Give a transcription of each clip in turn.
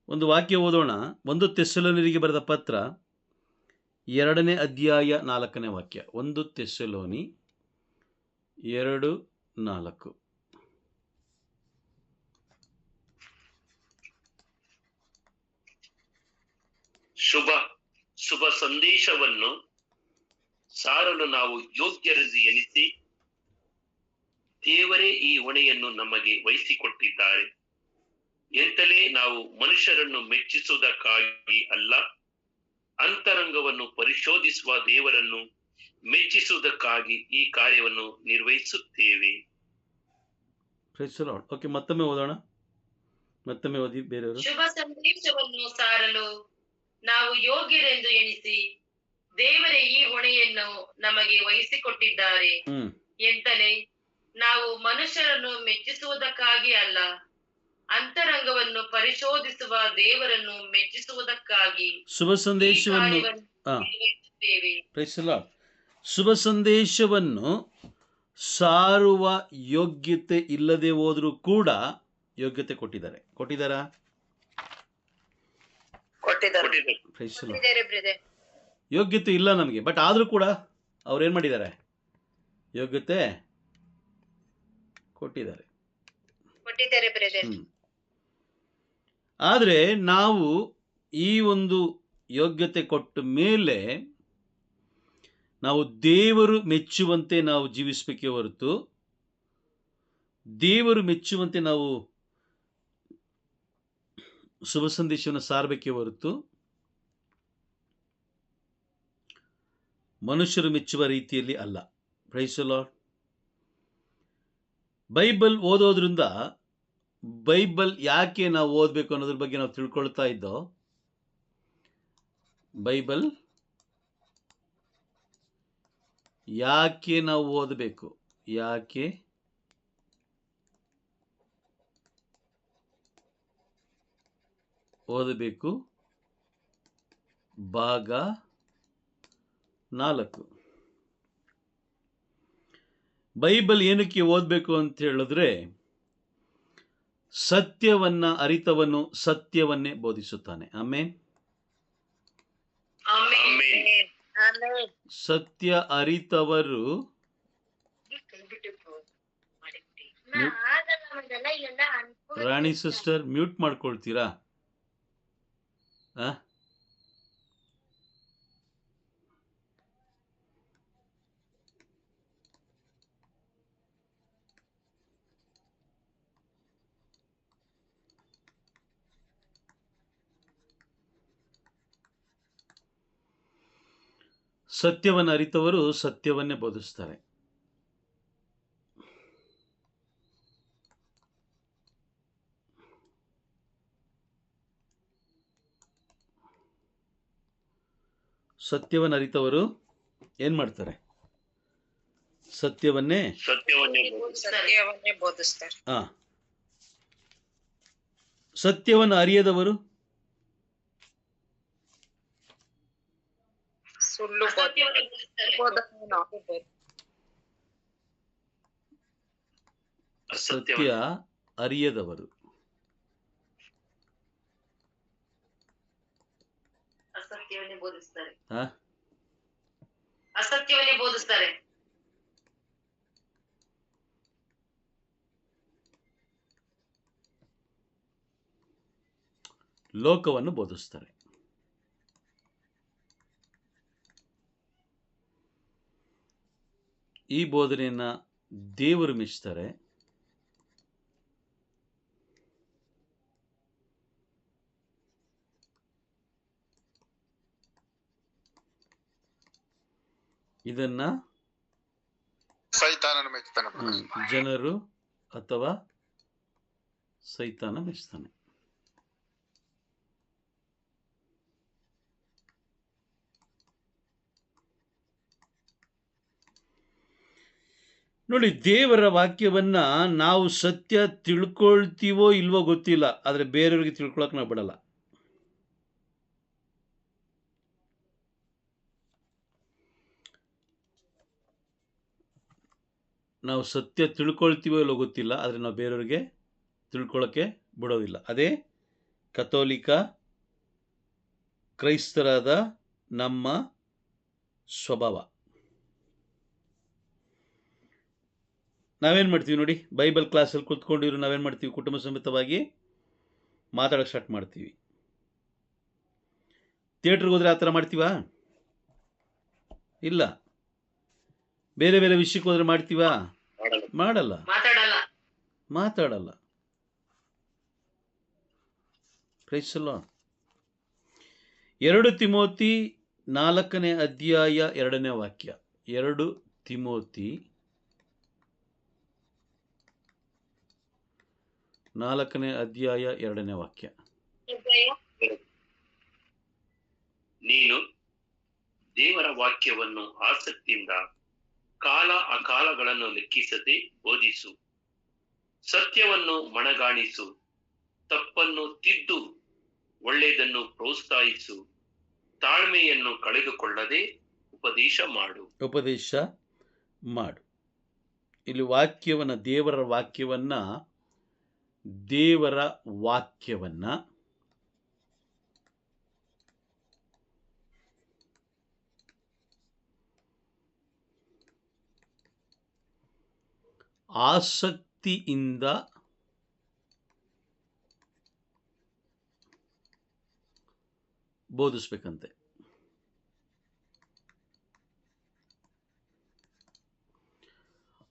ಒಂದು ವಾಕ್ಯ ಓದೋಣ. 1 ಥೆಸ್ಸಲೋನಿಯರಿಗೆ ಬರೆದ ಪತ್ರ 2ನೇ ಅಧ್ಯಾಯ 4ನೇ ವಾಕ್ಯ. 1 ಥೆಸ್ಸಲೋನಿ 2:4. ಶುಭ ಸಂದೇಶವನ್ನು ಸಾರಲು ನಾವು ಯೋಗ್ಯರೆಂದು ಎನಿಸಿ ದೇವರೇ ಈ ಹೊಣೆಯನ್ನು ನಮಗೆ ವಹಿಸಿಕೊಟ್ಟಿದ್ದಾರೆ. ಎಂತಲೇ ನಾವು ಮನುಷ್ಯರನ್ನು ಮೆಚ್ಚಿಸುವುದಕ್ಕಾಗಿ ಅಲ್ಲ, ಅಂತರಂಗವನ್ನು ಪರಿಶೋಧಿಸುವ ದೇವರನ್ನು ಮೆಚ್ಚಿಸುವುದಕ್ಕಾಗಿ ಈ ಕಾರ್ಯವನ್ನು ನಿರ್ವಹಿಸುತ್ತೇವೆ. ಓಕೆ, ಮತ್ತೊಮ್ಮೆ ಓದೋಣ. ಮತ್ತೊಮ್ಮೆ ಓದಿ ಬೇರೆಯವರು. ಶುಭ ಸಂದೇಶವನ್ನು ಸಾರಲು ನಾವು ಯೋಗ್ಯರೆಂದು ಎಣಿಸಿ ದೇವರೇ ಈ ಹೊಣೆಯನ್ನು ನಮಗೆ ವಹಿಸಿಕೊಟ್ಟಿದ್ದಾರೆ. ಎಂತಲೇ ನಾವು ಮನುಷ್ಯರನ್ನು ಮೆಚ್ಚಿಸುವುದಕ್ಕಾಗಿ ಅಲ್ಲ, ಅಂತರಂಗವನ್ನು ಪರಿಶೋಧಿಸುವ ದೇವರನ್ನು ಮೆಚ್ಚಿಸುವುದಕ್ಕಾಗಿ ಶುಭ ಸಂದೇಶವನ್ನು ಶುಭ ಸಂದೇಶವನ್ನು ಸಾರುವ ಯೋಗ್ಯತೆ ಇಲ್ಲದೆ ಹೋದರೂ ಕೂಡ ಯೋಗ್ಯತೆ ಕೊಟ್ಟಿದ್ದಾರಾ? ಯೋಗ್ಯತೆ ಇಲ್ಲ ನಮಗೆ, ಬಟ್ ಆದರೂ ಕೂಡ ಅವ್ರೇನು ಮಾಡಿದ್ದಾರೆ? ಯೋಗ್ಯತೆ ಕೊಟ್ಟಿದ್ದಾರೆ. ಆದರೆ ನಾವು ಈ ಒಂದು ಯೋಗ್ಯತೆ ಕೊಟ್ಟ ಮೇಲೆ ನಾವು ದೇವರು ಮೆಚ್ಚುವಂತೆ ನಾವು ಜೀವಿಸಬೇಕೇ ಹೊರತು, ದೇವರು ಮೆಚ್ಚುವಂತೆ ನಾವು ಶುಭ ಸಂದೇಶವನ್ನು ಸಾರಬೇಕೇ ಹೊರತು ಮನುಷ್ಯರು ಮೆಚ್ಚುವ ರೀತಿಯಲ್ಲಿ ಅಲ್ಲ. Praise the Lord. ಬೈಬಲ್ ಓದೋದ್ರಿಂದ ಬೈಬಲ್ ಯಾಕೆ ನಾವು ಓದಬೇಕು ಅನ್ನೋದ್ರ ಬಗ್ಗೆ ನಾವು ತಿಳ್ಕೊಳ್ತಾ ಇದ್ದೋ. ಬೈಬಲ್ ಯಾಕೆ ನಾವು ಓದಬೇಕು, ಯಾಕೆ ಓದಬೇಕು, ಭಾಗ 4. ಬೈಬಲ್ ಏನಕ್ಕೆ ಓದಬೇಕು ಅಂತ ಹೇಳಿದ್ರೆ, ಸತ್ಯವನ್ನ ಅರಿತವನು ಸತ್ಯವನ್ನೇ ಬೋಧಿಸುತ್ತಾನೆ. ಆಮೆನ್. ಸತ್ಯ ಅರಿತವರು ರಾಣಿ ಸಿಸ್ಟರ್ ಮ್ಯೂಟ್ ಮಾಡ್ಕೊಳ್ತೀರಾ? ಸತ್ಯವನ್ನು ಅರಿತವರು ಸತ್ಯವನ್ನೇ ಬೋಧಿಸ್ತಾರೆ. ಸತ್ಯವನ್ನು ಅರಿತವರು ಏನ್ ಮಾಡ್ತಾರೆ? ಸತ್ಯವನ್ನೇ ಬೋಧಿಸ್ತಾರೆ. ಸತ್ಯವನ್ನು ಅರಿಯದವರು ಸತ್ಯ ಅರಿಯದವರು ಅಸತ್ಯವನ್ನೇ ಬೋಧಿಸ್ತಾರೆ. ಲೋಕವನ್ನು ಬೋಧಿಸ್ತಾರೆ. ಈ ಬೋಧನೆಯನ್ನ ದೇವರು ಮೆಚ್ಚುತ್ತಾರೆ. ಇದನ್ನ ಜನರು ಅಥವಾ ಸೈತಾನ ಮೆಚ್ಚುತ್ತಾನೆ. ನೋಡಿ, ದೇವರ ವಾಕ್ಯವನ್ನ ನಾವು ಸತ್ಯ ತಿಳ್ಕೊಳ್ತೀವೋ ಇಲ್ವೋ ಗೊತ್ತಿಲ್ಲ, ಆದರೆ ಬೇರೆಯವ್ರಿಗೆ ತಿಳ್ಕೊಳಕ್ ನಾವು ಬಿಡಲ್ಲ. ನಾವು ಸತ್ಯ ತಿಳ್ಕೊಳ್ತೀವೋ ಇಲ್ಲೋ ಗೊತ್ತಿಲ್ಲ, ಆದರೆ ನಾವು ಬೇರೆಯವ್ರಿಗೆ ತಿಳ್ಕೊಳ್ಳೋಕ್ಕೆ ಬಿಡೋದಿಲ್ಲ. ಅದೇ ಕಥೋಲಿಕ ಕ್ರೈಸ್ತರಾದ ನಮ್ಮ ಸ್ವಭಾವ. ನಾವೇನು ಮಾಡ್ತೀವಿ ನೋಡಿ, ಬೈಬಲ್ ಕ್ಲಾಸಲ್ಲಿ ಕೂತ್ಕೊಂಡಿರು ನಾವೇನು ಮಾಡ್ತೀವಿ, ಕುಟುಂಬ ಸಮೇತವಾಗಿ ಮಾತಾಡೋಕ್ಕೆ ಸ್ಟಾರ್ಟ್ ಮಾಡ್ತೀವಿ. ಥಿಯೇಟ್ರಿಗೆ ಹೋದರೆ ಆ ಥರ ಮಾಡ್ತೀವಾ? ಇಲ್ಲ. ಬೇರೆ ಬೇರೆ ವಿಷಯಕ್ಕೆ ಹೋದರೆ ಮಾಡ್ತೀವಾ? ಮಾಡಲ್ಲ. ಮಾತಾಡಲ್ಲ. Price the lord. 2 ತಿಮೋತಿ 4ನೇ ಅಧ್ಯಾಯ 2ನೇ ವಾಕ್ಯ. 2 ತಿಮೋತಿ 4ನೇ ಅಧ್ಯಾಯ 2ನೇ ವಾಕ್ಯ. ನೀನು ದೇವರ ವಾಕ್ಯವನ್ನು ಆಸಕ್ತಿಯಿಂದ ಕಾಲ ಅಕಾಲಗಳನ್ನು ಲೆಕ್ಕಿಸದೆ ಬೋಧಿಸು, ಸತ್ಯವನ್ನು ಮನಗಾಣಿಸು, ತಪ್ಪನ್ನು ತಿದ್ದು ಒಳ್ಳೆಯದನ್ನು ಪ್ರೋತ್ಸಾಹಿಸು, ತಾಳ್ಮೆಯನ್ನು ಕಳೆದುಕೊಳ್ಳದೆ ಉಪದೇಶ ಮಾಡು. ಇಲ್ಲಿ ದೇವರ ವಾಕ್ಯವನ್ನ ಆಸಕ್ತಿಯಿಂದ ಬೋಧಿಸ್ಬೇಕಂತೆ.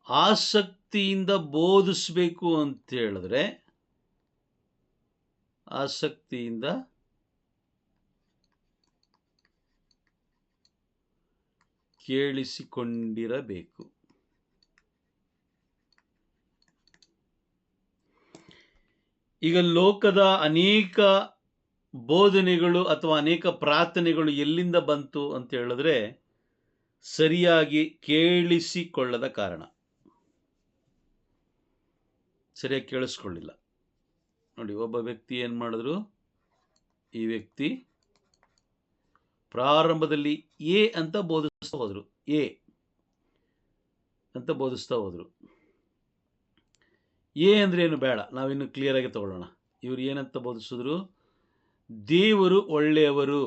ಆಸಕ್ತಿಯಿಂದ ಬೋಧಿಸ್ಬೇಕು ಅಂತ ಹೇಳಿದ್ರೆ ಆಸಕ್ತಿಯಿಂದ ಕೇಳಿಸಿಕೊಂಡಿರಬೇಕು. ಈಗ ಲೋಕದ ಅನೇಕ ಬೋಧನೆಗಳು ಅಥವಾ ಅನೇಕ ಪ್ರಾರ್ಥನೆಗಳು ಎಲ್ಲಿಂದ ಬಂತು ಅಂತ ಹೇಳಿದ್ರೆ ಸರಿಯಾಗಿ ಕೇಳಿಸಿಕೊಳ್ಳದ ಕಾರಣ. ಸರಿಯಾಗಿ ಕೇಳಿಸ್ಕೊಳ್ಳಿಲ್ಲ. ನೋಡಿ, ಒಬ್ಬ ವ್ಯಕ್ತಿ ಏನು ಮಾಡಿದ್ರು, ಈ ವ್ಯಕ್ತಿ ಪ್ರಾರಂಭದಲ್ಲಿ ಎ ಅಂತ ಬೋಧಿಸ್ತಾ ಹೋದ್ರು. ಎ ಅಂದ್ರೆ ಏನು ಬೇಡ, ನಾವಿನ್ನು ಕ್ಲಿಯರ್ ಆಗಿ ತಗೊಳ್ಳೋಣ. ಇವರು ಏನಂತ ಬೋಧಿಸಿದ್ರು? ದೇವರು ಒಳ್ಳೆಯವರು,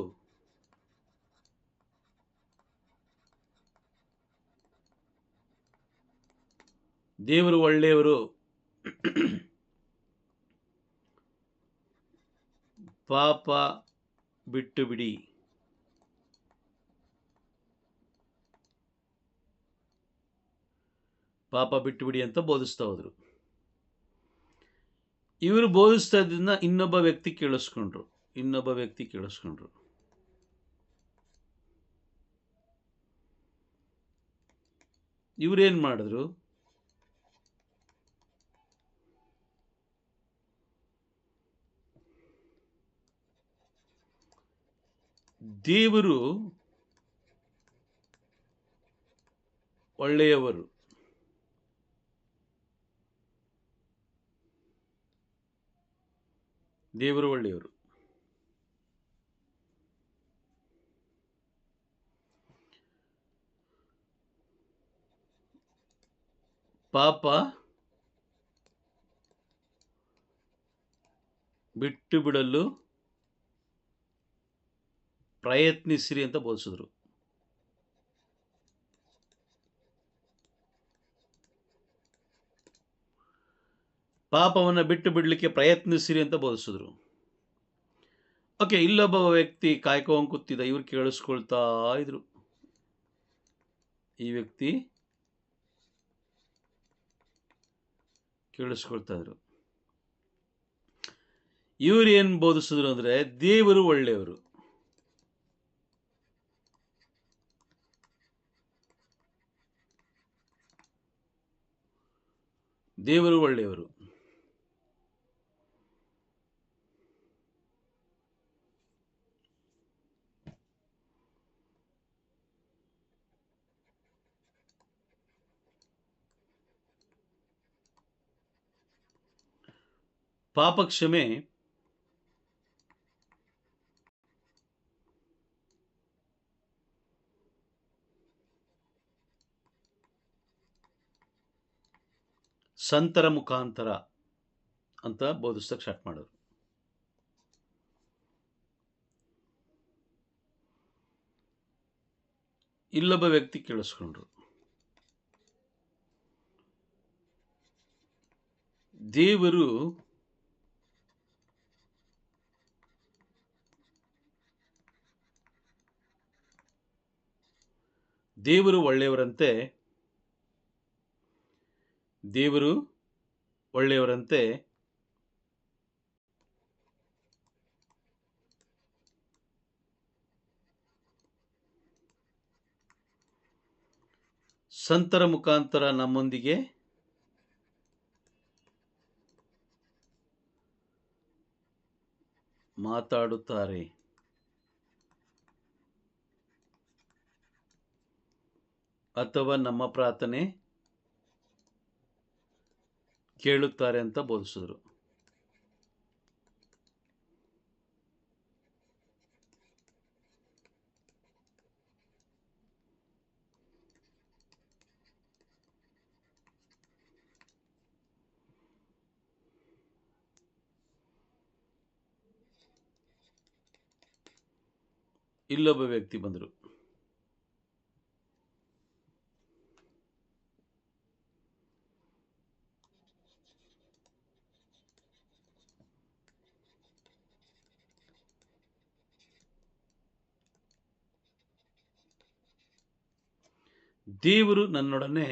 ಪಾಪ ಬಿಟ್ಟು ಬಿಡಿ, ಅಂತ ಬೋಧಿಸ್ತಾ ಹೋದ್ರು. ಇವರು ಬೋಧಿಸ್ತಾ ಇದ್ದನ್ನ ಇನ್ನೊಬ್ಬ ವ್ಯಕ್ತಿ ಕೇಳಿಸ್ಕೊಂಡ್ರು. ಇವರೇನ್ ಮಾಡಿದ್ರು? ದೇವರು ಒಳ್ಳೆಯವರು, ಪಾಪ ಬಿಟ್ಟು ಬಿಡಲು ಪ್ರಯತ್ನಿಸಿರಿ ಅಂತ ಬೋಧಿಸಿದ್ರು. ಪಾಪವನ್ನು ಬಿಟ್ಟು ಬಿಡಲಿಕ್ಕೆ ಪ್ರಯತ್ನಿಸಿರಿ ಅಂತ ಬೋಧಿಸಿದ್ರು. ಓಕೆ, ಇಲ್ಲೊಬ್ಬ ವ್ಯಕ್ತಿ ಕಾಯ್ಕೊಂಡು ಕೂತಿದ್ದ. ಇವ್ರು ಕೇಳಿಸ್ಕೊಳ್ತಾ ಇದ್ರು. ಈ ವ್ಯಕ್ತಿ ಕೇಳಿಸ್ಕೊಳ್ತಾ ಇದ್ರು. ಇವ್ರು ಏನ್ ಬೋಧಿಸಿದ್ರು ಅಂದ್ರೆ ದೇವರು ಒಳ್ಳೆಯವರು, ಪಾಪ ಕ್ಷಮೆ ಸಂತರ ಮುಖಾಂತರ ಅಂತ ಬೋಧಿಸಕ್ಕೆ ಸ್ಟಾರ್ಟ್ ಮಾಡೋರು. ಇಲ್ಲೊಬ್ಬ ವ್ಯಕ್ತಿ ಕೇಳಿಸ್ಕೊಂಡ್ರು, ದೇವರು ಒಳ್ಳೆಯವರಂತೆ, ದೇವರು ಒಳ್ಳೆಯವರಂತೆ, ಸಂತರ ಮುಖಾಂತರ ನಮ್ಮೊಂದಿಗೆ ಮಾತಾಡುತ್ತಾರೆ. ಅಥವಾ ನಮ್ಮ ಪ್ರಾರ್ಥನೆ ಕೇಳುತ್ತಾರೆ ಅಂತ ಬೋಧಿಸಿದ್ರು. ಇಲ್ಲೊಬ್ಬ ವ್ಯಕ್ತಿ ಬಂದರು, ದೇವರು ನನ್ನೊಡನೆ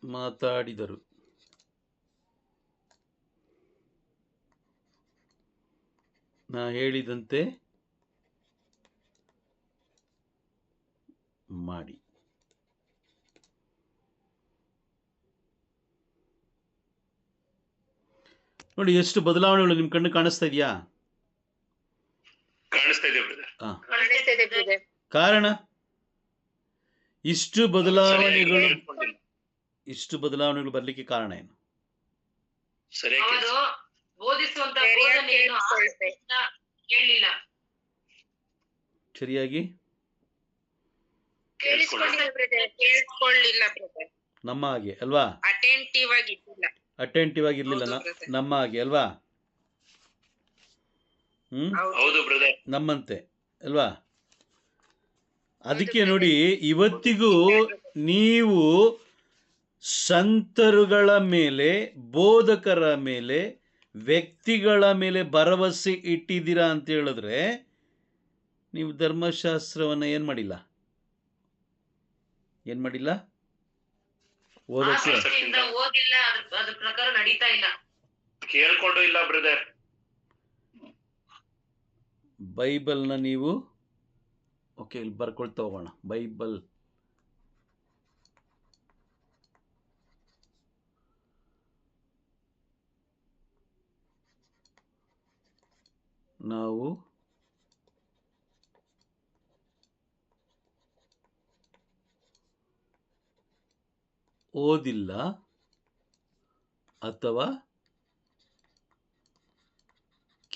ಮಾತಾಡಿದರು. ನಾ ಹೇಳಿದಂತೆ ಮಾಡಿ. ನೋಡಿ, ಎಷ್ಟು ಬದಲಾವಣೆಗಳು ನಿಮ್ಮ ಕಣ್ಣು ಕಾಣಿಸ್ತಾ ಇದೆಯಾ? ಕಾಣಿಸ್ತಾ ಇದೆ ಬ್ರದರ್. ಕಾರಣ ಇಷ್ಟು ಬದಲಾವಣೆಗಳು ಬರ್ಲಿಕ್ಕೆ ಕಾರಣ ಏನು? ಸರಿಯಾಗಿ ಅವರು ಬೋಧಿಸುವಂತ ಬೋಧನೆಯನ್ನು ಆಸಕ್ತಿಯಿಂದ ಕೇಳಲಿಲ್ಲ, ಸರಿಯಾಗಿ ಕೇಳಿಸ್ಕೊಳ್ಳಿಲ್ಲ ಬ್ರದರ್. ನಮ್ಮ ಹಾಗೆ ಅಲ್ವಾ? ಅಟೆಂಟಿವ್ ಆಗಿರ್ಲಿಲ್ಲ, ನಮ್ಮ ಹಾಗೆ ಅಲ್ವಾ? ಹೌದು ಬ್ರದರ್, ನಮ್ಮಂತೆ ಅಲ್ವಾ? ಅದಕ್ಕೆ ನೋಡಿ, ಇವತ್ತಿಗೂ ನೀವು ಸಂತರುಗಳ ಮೇಲೆ, ಬೋಧಕರ ಮೇಲೆ, ವ್ಯಕ್ತಿಗಳ ಮೇಲೆ ಭರವಸೆ ಇಟ್ಟಿದ್ದೀರಾ ಅಂತ ಹೇಳಿದ್ರೆ ನೀವು ಧರ್ಮಶಾಸ್ತ್ರವನ್ನ ಏನ್ ಮಾಡಿಲ್ಲ ಓದಕ್ಕೆ ಆಸಕ್ತಿಯಿಂದ ಓದಿಲ್ಲ, ಅದ್ರ ಪ್ರಕಾರ ನಡೀತಾ ಇಲ್ಲ, ಕೇಳ್ಕೊಂಡು ಇಲ್ಲ ಬ್ರದರ್. ಬೈಬಲ್ನ ನೀವು ಇಲ್ಲಿ ಬರ್ಕೊಳ್ತಾ ಹೋಗೋಣ. ಬೈಬಲ್ ನಾವು ಓದಿಲ್ಲ ಅಥವಾ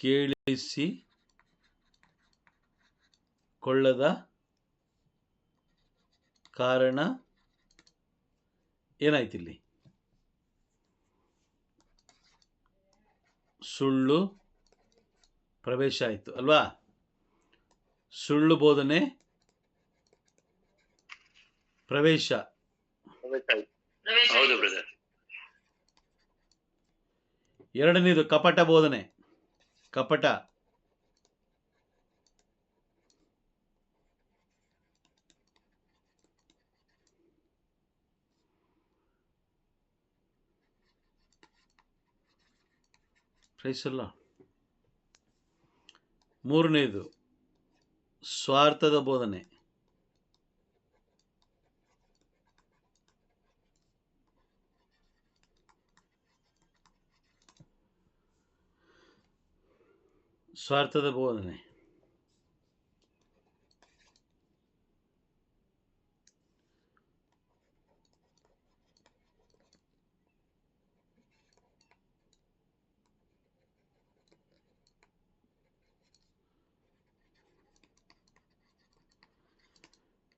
ಕೇಳಿಸಿಕೊಳ್ಳದ ಕಾರಣ ಏನಾಯ್ತಿಲ್ಲಿ? ಸುಳ್ಳು ಪ್ರವೇಶ ಆಯಿತು ಅಲ್ವಾ? ಸುಳ್ಳು ಬೋಧನೆ ಪ್ರವೇಶ. ಹೌದು ಬ್ರದರ್. ಎರಡನೇದು ಕಪಟ ಬೋಧನೆ, ಕಪಟ. ಪ್ರೈಸಲ್ಲ. ಮೂರನೇದು ಸ್ವಾರ್ಥದ ಬೋಧನೆ. ಸ್ವಾರ್ಥದ ಬೋಧನೆ.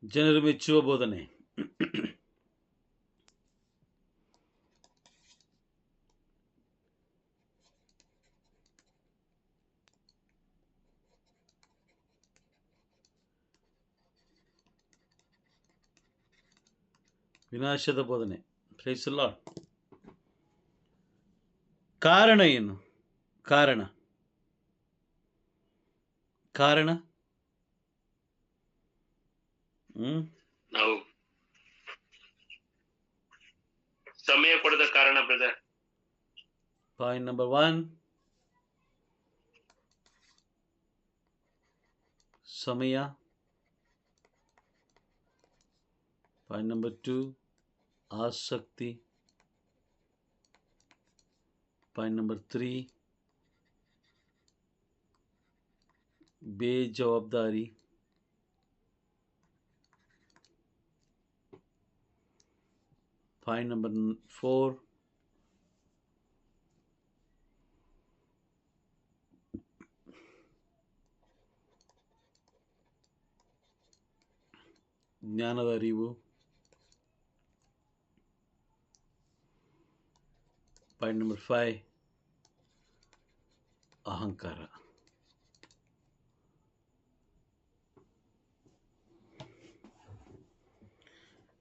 ಜನರು ಮೆಚ್ಚುವ ಬೋಧನೆ. ವಿನಾಶದ ಬೋಧನೆ. Praise the Lord. ಕಾರಣ ಏನು? ಕಾರಣ ಕಾರಣ ನಾವು ಸಮಯ ಕೊಡದ ಕಾರಣ ಬ್ರದರ್. ಪಾಯಿಂಟ್ ನಂಬರ್ 1, ಸಮಯ. ಪಾಯಿಂಟ್ ನಂಬರ್ 2, ಆಸಕ್ತಿ. ಪಾಯಿಂಟ್ ನಂಬರ್ 3, ಬೇಜವಾಬ್ದಾರಿ. ಪಾಯಿಂಟ್ ನಂಬರ್ 4, ಜ್ಞಾನದ ಅರಿವು. ಪಾಯಿಂಟ್ ನಂಬರ್ 5, ಅಹಂಕಾರ.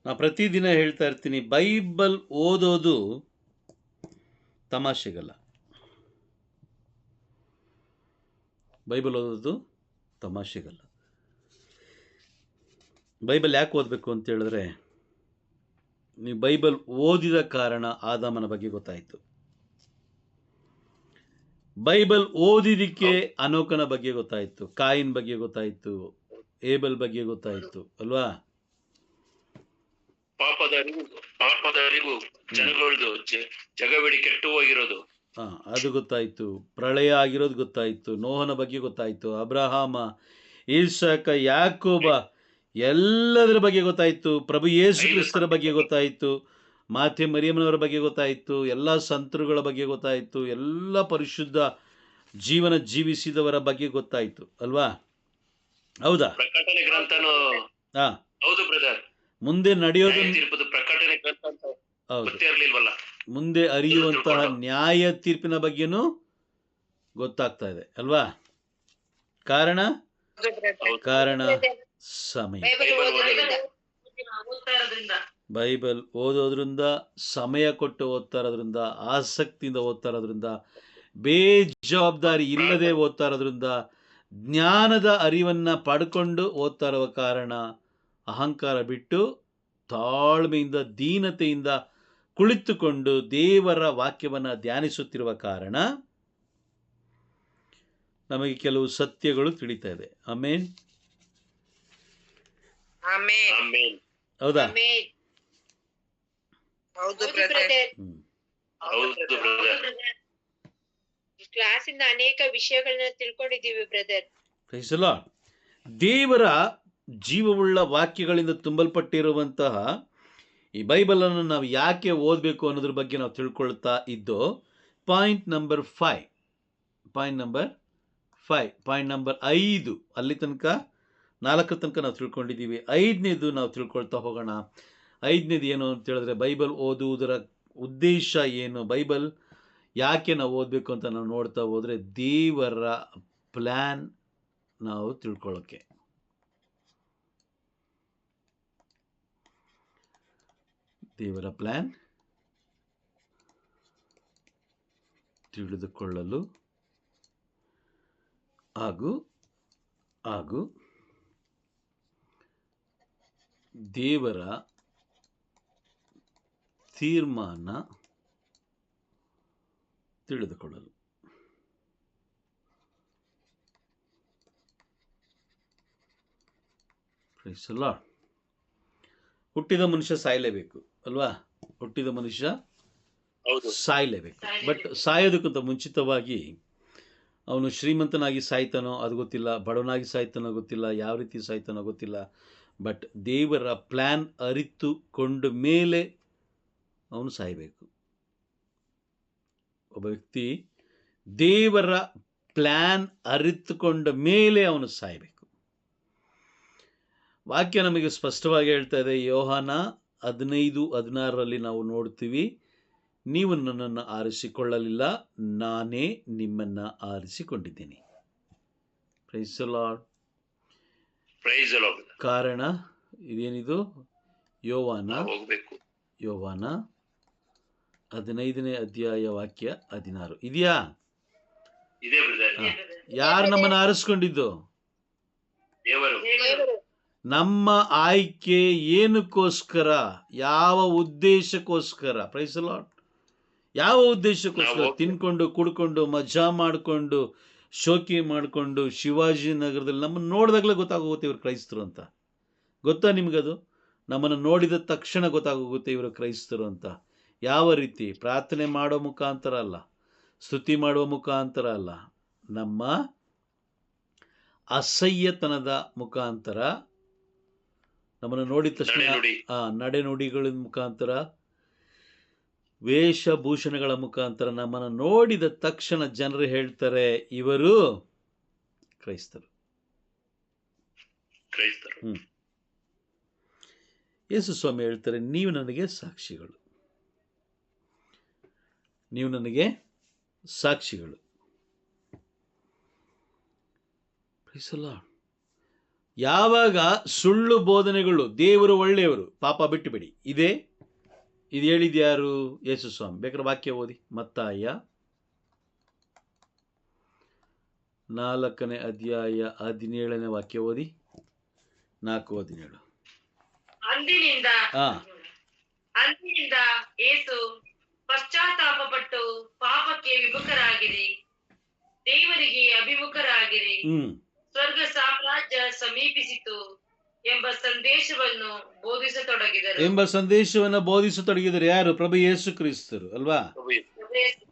ನಾ ಪ್ರತಿದಿನ ಹೇಳ್ತಾ ಇರ್ತೀನಿ, ಬೈಬಲ್ ಓದೋದು ತಮಾಷೆಗಲ್ಲ. ಬೈಬಲ್ ಓದೋದು ತಮಾಷೆಗಲ್ಲ. ಬೈಬಲ್ ಯಾಕೆ ಓದಬೇಕು ಅಂತ ಹೇಳಿದ್ರೆ, ನೀವು ಬೈಬಲ್ ಓದಿದ ಕಾರಣ ಆದಾಮನ ಬಗ್ಗೆ ಗೊತ್ತಾಯಿತು. ಬೈಬಲ್ ಓದಿದಕ್ಕೆ ಅನೋಕನ ಬಗ್ಗೆ ಗೊತ್ತಾಯಿತು, ಕಾಯಿನ್ ಬಗ್ಗೆ ಗೊತ್ತಾಯಿತು, ಏಬಲ್ ಬಗ್ಗೆ ಗೊತ್ತಾಯಿತು ಅಲ್ವಾ? ಪಾಪದ ಅರಿವು ಜನಗಳದು ಜಗವಿಡಿ ಕೆಟ್ಟು ಹೋಗಿರೋದು ಅದು ಗೊತ್ತಾಯಿತು. ಪ್ರಳಯ ಆಗಿರೋದು ಗೊತ್ತಾಯಿತು. ನೋಹನ ಬಗ್ಗೆ ಗೊತ್ತಾಯಿತು. ಅಬ್ರಹಾಮ, ಇಸಾಕ, ಯಾಕೋಬ, ಎಲ್ಲದರ ಬಗ್ಗೆ ಗೊತ್ತಾಯಿತು. ಪ್ರಭು ಯೇಸು ಕ್ರಿಸ್ತರ ಬಗ್ಗೆ ಗೊತ್ತಾಯಿತು. ಮಾತೆ ಮರಿಯಮ್ಮನವರ ಬಗ್ಗೆ ಗೊತ್ತಾಯಿತು. ಎಲ್ಲ ಸಂತರುಗಳ ಬಗ್ಗೆ ಗೊತ್ತಾಯಿತು. ಎಲ್ಲ ಪರಿಶುದ್ಧ ಜೀವನ ಜೀವಿಸಿದವರ ಬಗ್ಗೆ ಗೊತ್ತಾಯಿತು ಅಲ್ವಾ? ಹೌದಾ? ಪ್ರಕಟಣೆ ಗ್ರಂಥನು ಹೌದು ಬ್ರದರ್. ಮುಂದೆ ನಡೆಯೋದನ್ನು ಪ್ರಕಟಣೆ ಗ್ರಂಥ ಗೊತ್ತಿರಲಿಲ್ವಲ್ಲ, ಮುಂದೆ ಅರಿಯುವಂತಹ ನ್ಯಾಯ ತೀರ್ಪಿನ ಬಗ್ಗೆನೂ ಗೊತ್ತಾಗ್ತಾ ಇದೆ ಅಲ್ವಾ? ಕಾರಣ ಸಮಯ. ಬೈಬಲ್ ಓದೋದ್ರಿಂದ, ಸಮಯ ಕೊಟ್ಟು ಓದ್ತಾ ಇರೋದ್ರಿಂದ, ಆಸಕ್ತಿಯಿಂದ ಓದ್ತಾ ಇರೋದ್ರಿಂದ, ಬೇಜವಾಬ್ದಾರಿ ಇಲ್ಲದೆ ಓದ್ತಾ ಇರೋದ್ರಿಂದ, ಜ್ಞಾನದ ಅರಿವನ್ನು ಪಡ್ಕೊಂಡು ಓದ್ತಾ ಇರುವ ಕಾರಣ, ಅಹಂಕಾರ ಬಿಟ್ಟು ತಾಳ್ಮೆಯಿಂದ ದೀನತೆಯಿಂದ ಕುಳಿತುಕೊಂಡು ದೇವರ ವಾಕ್ಯವನ್ನು ಧ್ಯಾನಿಸುತ್ತಿರುವ ಕಾರಣ ನಮಗೆ ಕೆಲವು ಸತ್ಯಗಳು ತಿಳಿತಾ ಇದೆ. ಆಮೇನ್. ಹೌದಾ? ಕ್ಲಾಸಿಂದ ಅನೇಕ ವಿಷಯಗಳನ್ನ ತಿಳ್ಕೊಂಡಿದ್ದೀವಿ ಬ್ರದರ್. Praise the Lord. ದೇವರ ಜೀವವುಳ್ಳ ವಾಕ್ಯಗಳಿಂದ ತುಂಬಲ್ಪಟ್ಟಿರುವಂತಹ ಈ ಬೈಬಲನ್ನು ನಾವು ಯಾಕೆ ಓದಬೇಕು ಅನ್ನೋದ್ರ ಬಗ್ಗೆ ನಾವು ತಿಳ್ಕೊಳ್ತಾ ಇದ್ದೋ. ಪಾಯಿಂಟ್ ನಂಬರ್ 5 ಅಲ್ಲಿ ತನಕ 4 ತನಕ ನಾವು ತಿಳ್ಕೊಂಡಿದ್ದೀವಿ. 5ನೇದು ನಾವು ತಿಳ್ಕೊಳ್ತಾ ಹೋಗೋಣ. 5ನೇದು ಏನು ಅಂತ ಹೇಳಿದ್ರೆ, ಬೈಬಲ್ ಓದುವುದರ ಉದ್ದೇಶ ಏನು, ಬೈಬಲ್ ಯಾಕೆ ನಾವು ಓದಬೇಕು ಅಂತ ನಾವು ನೋಡ್ತಾ ಹೋದರೆ, ದೇವರ ಪ್ಲ್ಯಾನ್ ನಾವು ತಿಳ್ಕೊಳ್ಳೋಕ್ಕೆ. ದೇವರ ಪ್ಲ್ಯಾನ್ ತಿಳಿದುಕೊಳ್ಳಲು ಹಾಗೂ ದೇವರ ತೀರ್ಮಾನ ತಿಳಿದುಕೊಳ್ಳಲು. Praise the Lord. ಹುಟ್ಟಿದ ಮನುಷ್ಯ ಸಾಯಲೇಬೇಕು ಅಲ್ವಾ? ಹುಟ್ಟಿದ ಮನುಷ್ಯ ಸಾಯಲೇಬೇಕು. ಬಟ್ ಸಾಯೋದಕ್ಕಿಂತ ಮುಂಚಿತವಾಗಿ ಅವನು ಶ್ರೀಮಂತನಾಗಿ ಸಾಯ್ತಾನೋ ಅದು ಗೊತ್ತಿಲ್ಲ, ಬಡವನಾಗಿ ಸಾಯ್ತಾನೋ ಗೊತ್ತಿಲ್ಲ, ಯಾವ ರೀತಿ ಸಾಯ್ತಾನೋ ಗೊತ್ತಿಲ್ಲ. ಬಟ್ ದೇವರ ಪ್ಲ್ಯಾನ್ ಅರಿತುಕೊಂಡ ಮೇಲೆ ಅವನು ಸಾಯಬೇಕು. ಒಬ್ಬ ವ್ಯಕ್ತಿ ದೇವರ ಪ್ಲ್ಯಾನ್ ಅರಿತುಕೊಂಡ ಮೇಲೆ ಅವನು ಸಾಯಬೇಕು. ವಾಕ್ಯ ನಮಗೆ ಸ್ಪಷ್ಟವಾಗಿ ಹೇಳ್ತಾ ಇದೆ. ಯೋಹಾನ 15:16 ನಾವು ನೋಡ್ತೀವಿ, ನೀವು ನನ್ನನ್ನು ಆರಿಸಿಕೊಳ್ಳಲಿಲ್ಲ, ನಾನೇ ನಿಮ್ಮನ್ನು ಆರಿಸಿಕೊಂಡಿದ್ದೀನಿ. Price the Lord. ಕಾರಣ ಇದೇನಿದು? ಯೋಹಾನ ಯೋವಾನ 15ನೇ ಅಧ್ಯಾಯ ವಾಕ್ಯ 16 ಇದೆಯಾ? ಇದೆ ಬ್ರದರ್. ಹಾ. ಯಾರು ನಮ್ಮನ್ನು ಆರಿಸ್ಕೊಂಡಿದ್ದು? ದೇವರು. ದೇವರು. ನಮ್ಮ ಆಯ್ಕೆ ಏನಕ್ಕೋಸ್ಕರ, ಯಾವ ಉದ್ದೇಶಕ್ಕೋಸ್ಕರ? Price the lord. ಯಾವ ಉದ್ದೇಶಕ್ಕೋಸ್ಕರ? ತಿನ್ಕೊಂಡು ಕುಡ್ಕೊಂಡು ಮಜಾ ಮಾಡಿಕೊಂಡು ಶೋಕಿ ಮಾಡಿಕೊಂಡು ಶಿವಾಜಿ ನಗರದಲ್ಲಿ ನಮ್ಮನ್ನು ನೋಡಿದಾಗಲೇ ಗೊತ್ತಾಗೋಗುತ್ತೆ ಇವರು ಕ್ರೈಸ್ತರು ಅಂತ. ಗೊತ್ತಾ ನಿಮಗದು? ನಮ್ಮನ್ನು ನೋಡಿದ ತಕ್ಷಣ ಗೊತ್ತಾಗೋಗುತ್ತೆ ಇವರು ಕ್ರೈಸ್ತರು ಅಂತ. ಯಾವ ರೀತಿ? ಪ್ರಾರ್ಥನೆ ಮಾಡೋ ಮುಖಾಂತರ ಅಲ್ಲ, ಸ್ತುತಿ ಮಾಡುವ ಮುಖಾಂತರ ಅಲ್ಲ, ನಮ್ಮ ಅಸಹ್ಯತನದ ಮುಖಾಂತರ, ನಮ್ಮನ್ನು ನೋಡಿದ ತಕ್ಷಣ ನಡೆನುಡಿಗಳ ಮುಖಾಂತರ, ವೇಷಭೂಷಣಗಳ ಮುಖಾಂತರ ನಮ್ಮನ್ನು ನೋಡಿದ ತಕ್ಷಣ ಜನರು ಹೇಳ್ತಾರೆ ಇವರು ಕ್ರೈಸ್ತರು. ಯೇಸು ಸ್ವಾಮಿ ಹೇಳ್ತಾರೆ, ನೀವು ನನಗೆ ಸಾಕ್ಷಿಗಳು, ನೀವು ನನಗೆ ಸಾಕ್ಷಿಗಳು. ಯಾವಾಗ ಸುಳ್ಳು ಬೋಧನೆಗಳು, ದೇವರು ಒಳ್ಳೆಯವರು, ಪಾಪ ಬಿಟ್ಟುಬಿಡಿ, ಇದು ಹೇಳಿದ್ಯಾರು? ಯೇಸು ಸ್ವಾಮಿ. ಬೇಕಾದ್ರೆ ವಾಕ್ಯ ಓದಿ. ಮತ್ತಾಯ 4ನೇ ಅಧ್ಯಾಯ 17ನೇ ವಾಕ್ಯ ಓದಿ. 4:17. ಅಂದಿನಿಂದ ಯೇಸು ಪಶ್ಚಾತ್ತಾಪಪಟ್ಟು ಪಾಪಕ್ಕೆ ವಿಮುಖರಾಗಿರಿ, ದೇವರಿಗೆ ಅಭಿಮುಖರಾಗಿರಿ, ಸ್ವರ್ಗ ಸಾಮ್ರಾಜ್ಯ ಸಮೀಪಿಸಿತು ಎಂಬ ಸಂದೇಶವನ್ನು ಬೋಧಿಸತೊಡಗಿದರು. ಯಾರು? ಪ್ರಭು ಯೇಸು ಕ್ರಿಸ್ತರು ಅಲ್ವಾ?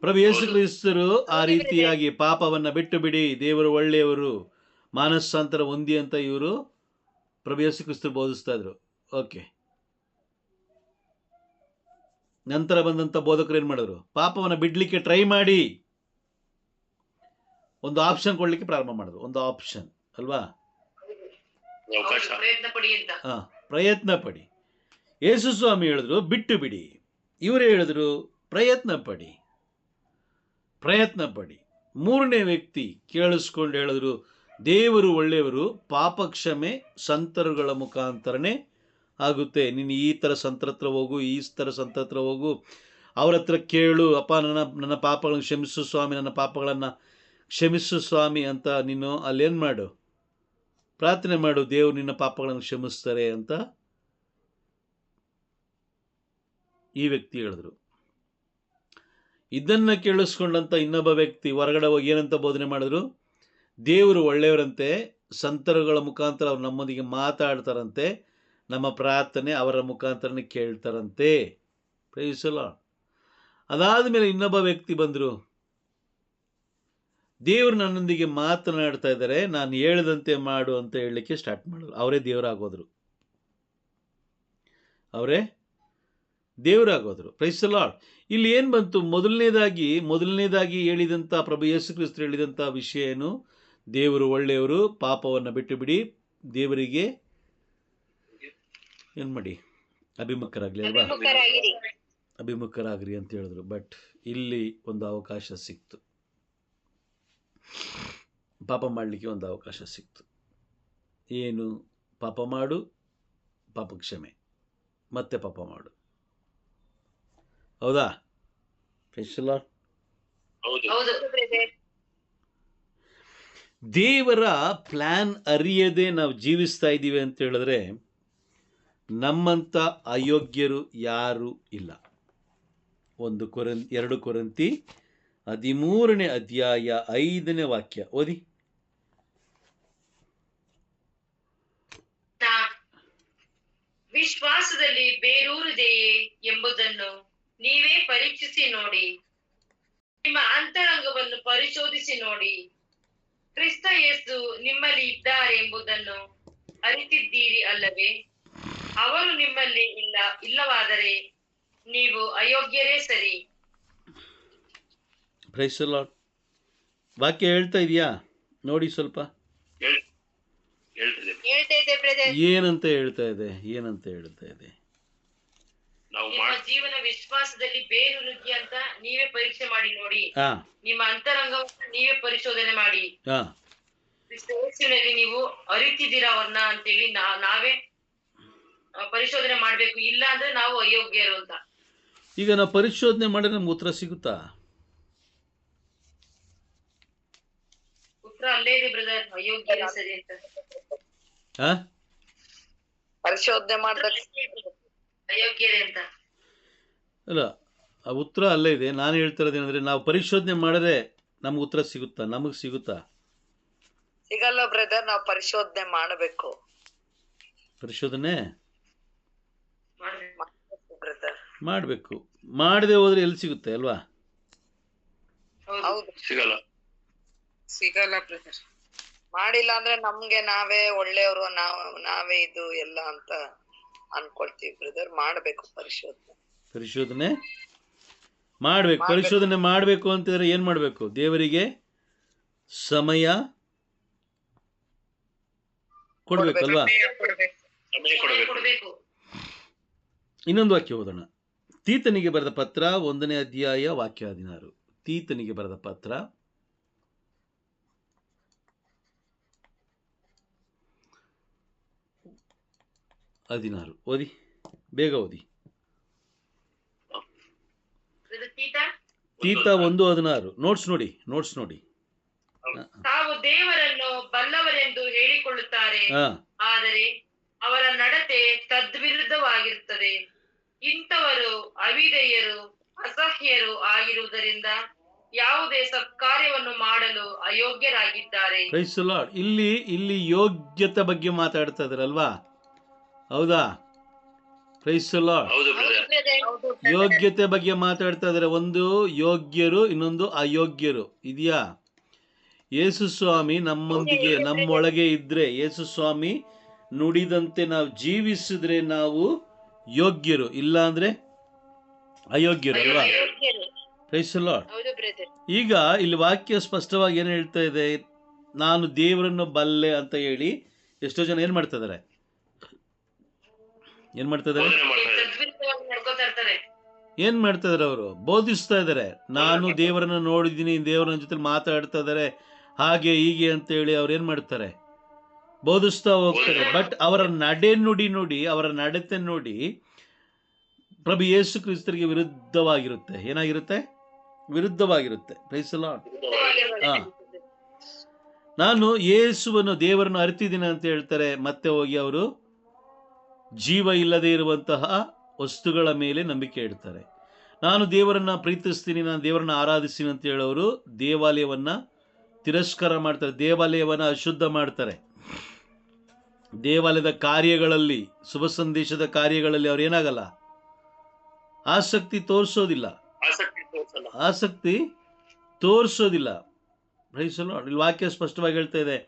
ಪ್ರಭು ಯೇಸು ಕ್ರಿಸ್ತರು ಆ ರೀತಿಯಾಗಿ ಪಾಪವನ್ನ ಬಿಟ್ಟು ಬಿಡಿ, ದೇವರು ಒಳ್ಳೆಯವರು, ಮಾನಸಾಂತರ ಹೊಂದಿ ಅಂತ ಇವರು ಪ್ರಭು ಯೇಸು ಕ್ರಿಸ್ತರು ಬೋಧಿಸ್ತಾ ಇದ್ರು. ಓಕೆ. ನಂತರ ಬಂದಂತ ಬೋಧಕರು ಏನ್ ಮಾಡಿದ್ರು? ಪಾಪವನ್ನ ಬಿಡ್ಲಿಕ್ಕೆ ಟ್ರೈ ಮಾಡಿ ಒಂದು ಆಪ್ಷನ್ ಕೊಡ್ಲಿಕ್ಕೆ ಪ್ರಾರಂಭ ಮಾಡಿದ್ರು. ಒಂದು ಆಪ್ಷನ್ ಅಲ್ವಾ? ಪ್ರಯತ್ನ ಪಡಿ. ಯೇಸು ಸ್ವಾಮಿ ಹೇಳಿದ್ರು ಬಿಟ್ಟು ಬಿಡಿ, ಇವರು ಹೇಳಿದ್ರು ಪ್ರಯತ್ನ ಪಡಿ. 3ನೇ ವ್ಯಕ್ತಿ ಕೇಳಿಸ್ಕೊಂಡು ಹೇಳಿದ್ರು ದೇವರು ಒಳ್ಳೆಯವರು, ಪಾಪ ಕ್ಷಮೆ ಸಂತರುಗಳ ಮುಖಾಂತರನೇ ಆಗುತ್ತೆ. ನೀನು ಈ ಥರ ಸಂತರ ಹತ್ರ ಹೋಗು, ಈ ಥರ ಸಂತರ ಹತ್ರ ಹೋಗು, ಅವ್ರ ಹತ್ರ ಕೇಳು, ಅಪ್ಪ ನನ್ನ ಪಾಪಗಳನ್ನು ಕ್ಷಮಿಸು ಸ್ವಾಮಿ, ನನ್ನ ಪಾಪಗಳನ್ನು ಕ್ಷಮಿಸು ಸ್ವಾಮಿ ಅಂತ ನೀನು ಅಲ್ಲೇನು ಮಾಡು, ಪ್ರಾರ್ಥನೆ ಮಾಡು, ದೇವರು ನಿನ್ನ ಪಾಪಗಳನ್ನು ಕ್ಷಮಿಸ್ತಾರೆ ಅಂತ ಈ ವ್ಯಕ್ತಿ ಹೇಳಿದ್ರು. ಇದನ್ನು ಕೇಳಿಸ್ಕೊಂಡಂತ ಇನ್ನೊಬ್ಬ ವ್ಯಕ್ತಿ ಹೊರಗಡೆ ಹೋಗಿ ಏನಂತ ಬೋಧನೆ ಮಾಡಿದ್ರು? ದೇವರು ಒಳ್ಳೆಯವರಂತೆ, ಸಂತರುಗಳ ಮುಖಾಂತರ ಅವ್ರು ನಮ್ಮೊಂದಿಗೆ ಮಾತಾಡ್ತಾರಂತೆ, ನಮ್ಮ ಪ್ರಾರ್ಥನೆ ಅವರ ಮುಖಾಂತರನೇ ಕೇಳ್ತಾರಂತೆ. Praise the Lord. ಅದಾದ ಮೇಲೆ ಇನ್ನೊಬ್ಬ ವ್ಯಕ್ತಿ ಬಂದರು, ದೇವರು ನನ್ನೊಂದಿಗೆ ಮಾತನಾಡ್ತಾ ಇದ್ದಾರೆ, ನಾನು ಹೇಳಿದಂತೆ ಮಾಡು ಅಂತ ಹೇಳಲಿಕ್ಕೆ ಸ್ಟಾರ್ಟ್ ಮಾಡಿದ್ರು. ಅವರೇ ದೇವರಾಗೋದ್ರು. Price the lord. ಇಲ್ಲಿ ಏನು ಬಂತು? ಮೊದಲನೇದಾಗಿ ಹೇಳಿದಂಥ ಪ್ರಭು ಯೇಸು ಕ್ರಿಸ್ತರು ಹೇಳಿದಂಥ ವಿಷಯ ಏನು? ದೇವರು ಒಳ್ಳೆಯವರು, ಪಾಪವನ್ನು ಬಿಟ್ಟು ಬಿಡಿ, ದೇವರಿಗೆ ಏನು ಮಾಡಿ? ಅಭಿಮುಖರಾಗಲಿ ಅಲ್ವಾ? ಅಭಿಮುಖರಾಗ್ರಿ ಅಂತ ಹೇಳಿದ್ರು. ಬಟ್ ಇಲ್ಲಿ ಒಂದು ಅವಕಾಶ ಸಿಕ್ತು, ಪಾಪ ಮಾಡಲಿಕ್ಕೆ ಒಂದು ಅವಕಾಶ ಸಿಕ್ತು. ಏನು? ಪಾಪ ಮಾಡು, ಪಾಪ ಕ್ಷಮೆ, ಮತ್ತೆ ಪಾಪ ಮಾಡು. ಹೌದಾ? ದೇವರ ಪ್ಲಾನ್ ಅರಿಯದೆ ನಾವು ಜೀವಿಸ್ತಾ ಇದ್ದೀವಿ ಅಂತ ಹೇಳಿದ್ರೆ ನಮ್ಮಂಥ ಅಯೋಗ್ಯರು ಯಾರೂ ಇಲ್ಲ. 2 ಕೊರಿಂಥಿ 13ನೇ ಅಧ್ಯಾಯ 5ನೇ ವಾಕ್ಯ ಓದಿ. ವಿಶ್ವಾಸದಲ್ಲಿ ಬೇರೂರಿದೆಯೇ ಎಂಬುದನ್ನು ನೀವೇ ಪರೀಕ್ಷಿಸಿ ನೋಡಿ, ನಿಮ್ಮ ಅಂತರಂಗವನ್ನು ಪರಿಶೋಧಿಸಿ ನೋಡಿ, ಕ್ರಿಸ್ತ ಯೇಸು ನಿಮ್ಮಲ್ಲಿ ಇದ್ದಾರೆ ಎಂಬುದನ್ನು ಅರಿತಿದ್ದೀರಿ ಅಲ್ಲವೇ? ಅವರು ನಿಮ್ಮಲ್ಲಿ ಇಲ್ಲವಾದರೆ ನೀವು ಅಯೋಗ್ಯರೇ ಸರಿ. Praise the Lord. ವಾಕ್ಯ ಹೇಳ್ತಾ ಇದೆಯಾ? ನೋಡಿ ಸ್ವಲ್ಪ. ಏನಂತ ಹೇಳ್ತಾ ಇದೆ? ನಿಮ್ಮ ಜೀವನ ವಿಶ್ವಾಸದಲ್ಲಿ ಬೇರೂರಿದೆಯಾ ಅಂತ ನೀವೇ ಪರೀಕ್ಷೆ ಮಾಡಿ ನೋಡಿ, ನಿಮ್ಮ ಅಂತರಂಗವನ್ನು ನೀವೇ ಪರಿಶೋಧನೆ ಮಾಡಿ, ಕ್ರಿಸ್ತ ಯೇಸುವಿನಲ್ಲಿ ನೀವು ಅರಿತಿದ್ದೀರಾ ಅವ್ರನ್ನ ಅಂತೇಳಿ ನಾವೇ ಪರಿಶೋಧನೆ ಮಾಡ್ಬೇಕು, ಇಲ್ಲ ಅಂದ್ರೆ ನಾವು ಅಯೋಗ್ಯರು ಅಂತ. ಈಗ ನಾವು ಪರಿಶೋಧನೆ ಮಾಡಿದ್ರೆ ನಮ್ಗೆ ಉತ್ತರ ಸಿಗುತ್ತಾ? ಉತ್ತರ ಅಲ್ಲೇ ಇದೆ ಬ್ರದರ್, ಅಯೋಗ್ಯರು ಸರಿ ಅಂತ. ಆ? ಪರಿಶೋಧನೆ ಮಾಡ್ದಾಗ ಅಯೋಗ್ಯರೇ ಅಂತ. ಅಲ್ಲ, ಆ ಉತ್ತರ ಅಲ್ಲೇ ಇದೆ. ನಾನು ಹೇಳ್ತಾ ಇರೋದೇನೆಂದ್ರೆ, ನಾವು ಪರಿಶೋಧನೆ ಮಾಡಿದ್ರೆ ನಮ್ಗೆ ಉತ್ತರ ಸಿಗುತ್ತಾ? ನಮಗೆ ಸಿಗುತ್ತಾ? ಸಿಗಲ್ಲ ಬ್ರದರ್, ನಾವು ಪರಿಶೋಧನೆ ಮಾಡಬೇಕು ಪರಿಶೋಧನೆ ಬ್ರದರ್. ಮಾಡಬೇಕು. ಮಾಡದೆ ಹೋದ್ರೆ ಎಲ್ಲಿ ಸಿಗುತ್ತೆ ಅಲ್ವಾ? ಹೌದು, ಸಿಗಲ್ಲ. ಸಿಗಲ್ಲ ಬ್ರದರ್. ಮಾಡಿಲ್ಲ ಅಂದ್ರೆ ನಮ್ಗೆ ನಾವೇ ಒಳ್ಳೆಯವರು, ನಾವೇ ಇದು ಎಲ್ಲ ಅಂತ ಅನ್ಕೊಳ್ತೀವಿ ಬ್ರದರ್. ಮಾಡ್ಬೇಕು ಪರಿಶೋಧನೆ. ಪರಿಶೋಧನೆ ಮಾಡಬೇಕು. ಪರಿಶೋಧನೆ ಮಾಡಬೇಕು ಅಂತಂದ್ರೆ ಏನು ಮಾಡಬೇಕು? ದೇವರಿಗೆ ಸಮಯ ಕೊಡ್ಬೇಕಲ್ವಾ? ಸಮಯ ಕೊಡಬೇಕು. ಇನ್ನೊಂದು ವಾಕ್ಯ ಓದೋಣ. ತೀತನಿಗೆ ಬರೆದ ಪತ್ರ 1ನೇ ಅಧ್ಯಾಯ ವಾಕ್ಯ 16. ತೀತನಿಗೆ ಬರೆದ ಪತ್ರ 16. ಓದಿ, ಬೇಗ ಓದಿ. ತೀತ 1:16. ನೋಟ್ಸ್ ನೋಡಿ. ತಾವು ದೇವರನ್ನು ಬಲ್ಲವರೆಂದು ಹೇಳಿಕೊಳ್ಳುತ್ತಾರೆ, ಹಾ, ಆದರೆ ಅವರ ನಡತೆ ತದ್ವಿರುದ್ಧವಾಗಿರುತ್ತದೆ. ಇಂಥವರು ಅವಿಧೇಯರು, ಅಸಹ್ಯರು ಆಗಿರುವುದರಿಂದ ಯಾವುದೇ ಸತ್ಕಾರ್ಯವನ್ನು ಮಾಡಲು ಅಯೋಗ್ಯರಾಗಿದ್ದಾರೆ. Price the lord. ಇಲ್ಲಿ ಯೋಗ್ಯತೆ ಬಗ್ಗೆ ಮಾತಾಡ್ತಾ ಇದಾರಲ್ವಾ? ಹೌದಾ? Praise the Lord. ಹೌದು ಬ್ರದರ್. ಯೋಗ್ಯತೆ ಬಗ್ಗೆ ಮಾತಾಡ್ತಾ ಇದ್ದಾರೆ. ಒಂದು ಯೋಗ್ಯರು, ಇನ್ನೊಂದು ಅಯೋಗ್ಯರು. ಇದೆಯಾ? ಯೇಸು ಸ್ವಾಮಿ ನಮ್ಮೊಂದಿಗೆ, ನಮ್ಮೊಳಗೆ ಇದ್ರೆ, ಯೇಸು ಸ್ವಾಮಿ ನುಡಿದಂತೆ ನಾವು ಜೀವಿಸಿದ್ರೆ ನಾವು ಯೋಗ್ಯರು, ಇಲ್ಲ ಅಂದ್ರೆ ಅಯೋಗ್ಯರು ಅಲ್ವಾ? Praise the Lord. ಹೌದು ಬ್ರದರ್. ಈಗ ಇಲ್ಲಿ ವಾಕ್ಯ ಸ್ಪಷ್ಟವಾಗಿ ಏನು ಹೇಳ್ತಾ ಇದೆ? ನಾನು ದೇವರನ್ನು ಬಲ್ಲೆ ಅಂತ ಹೇಳಿ ಎಷ್ಟೋ ಜನ ಏನು ಮಾಡ್ತಾ ಇದ್ದಾರೆ? ಬೋಧನೆ ಮಾಡ್ತಾ ಇದ್ದಾರೆ. ತದ್ವಿರುದ್ಧವಾಗಿ ನಡ್ಕೋತಾ ಇರ್ತಾರೆ. ಏನ್ ಮಾಡ್ತಾ ಇದಾರೆ? ಅವರು ಬೋಧಿಸ್ತಾ ಇದ್ದಾರೆ. ನಾನು ದೇವರನ್ನ ನೋಡಿದ್ದೀನಿ, ದೇವರ ಜೊತೆ ಮಾತಾಡ್ತಾ ಇದ್ದಾರೆ, ಹಾಗೆ ಹೀಗೆ ಅಂತ ಹೇಳಿ ಅವ್ರು ಏನ್ ಮಾಡ್ತಾರೆ? ಬೋಧಿಸ್ತಾ ಹೋಗ್ತಾರೆ. ಬಟ್ ಅವರ ನಡೆ ನುಡಿ ನೋಡಿ, ಅವರ ನಡತೆ ನೋಡಿ ಪ್ರಭು ಯೇಸು ಕ್ರಿಸ್ತರಿಗೆ ವಿರುದ್ಧವಾಗಿರುತ್ತೆ. ಏನಾಗಿರುತ್ತೆ? ವಿರುದ್ಧವಾಗಿರುತ್ತೆ. Praise the Lord. ಹಾ, ನಾನು ಯೇಸುವನ್ನು, ದೇವರನ್ನು ಅರಿತಿದ್ದೀನಿ ಅಂತ ಹೇಳ್ತಾರೆ. ಮತ್ತೆ ಹೋಗಿ ಅವರು ಜೀವ ಇಲ್ಲದೆ ಇರುವಂತಹ ವಸ್ತುಗಳ ಮೇಲೆ ನಂಬಿಕೆ ಇಡ್ತಾರೆ. ನಾನು ದೇವರನ್ನ ಪ್ರೀತಿಸ್ತೀನಿ, ನಾನು ದೇವರನ್ನ ಆರಾಧಿಸ್ತೀನಿ ಅಂತ ಹೇಳೋರು ದೇವಾಲಯವನ್ನ ತಿರಸ್ಕಾರ ಮಾಡ್ತಾರೆ, ದೇವಾಲಯವನ್ನ ಅಶುದ್ಧ ಮಾಡ್ತಾರೆ. ದೇವಾಲಯದ ಕಾರ್ಯಗಳಲ್ಲಿ, ಶುಭ ಸಂದೇಶದ ಕಾರ್ಯಗಳಲ್ಲಿ ಅವ್ರು ಏನಾಗಲ್ಲ? ಆಸಕ್ತಿ ತೋರಿಸೋದಿಲ್ಲ. ಆಸಕ್ತಿ ತೋರಿಸೋದಿಲ್ಲ. Price the lord. ಇಲ್ಲಿ ವಾಕ್ಯ ಸ್ಪಷ್ಟವಾಗಿ ಹೇಳ್ತಾ ಇದೆ,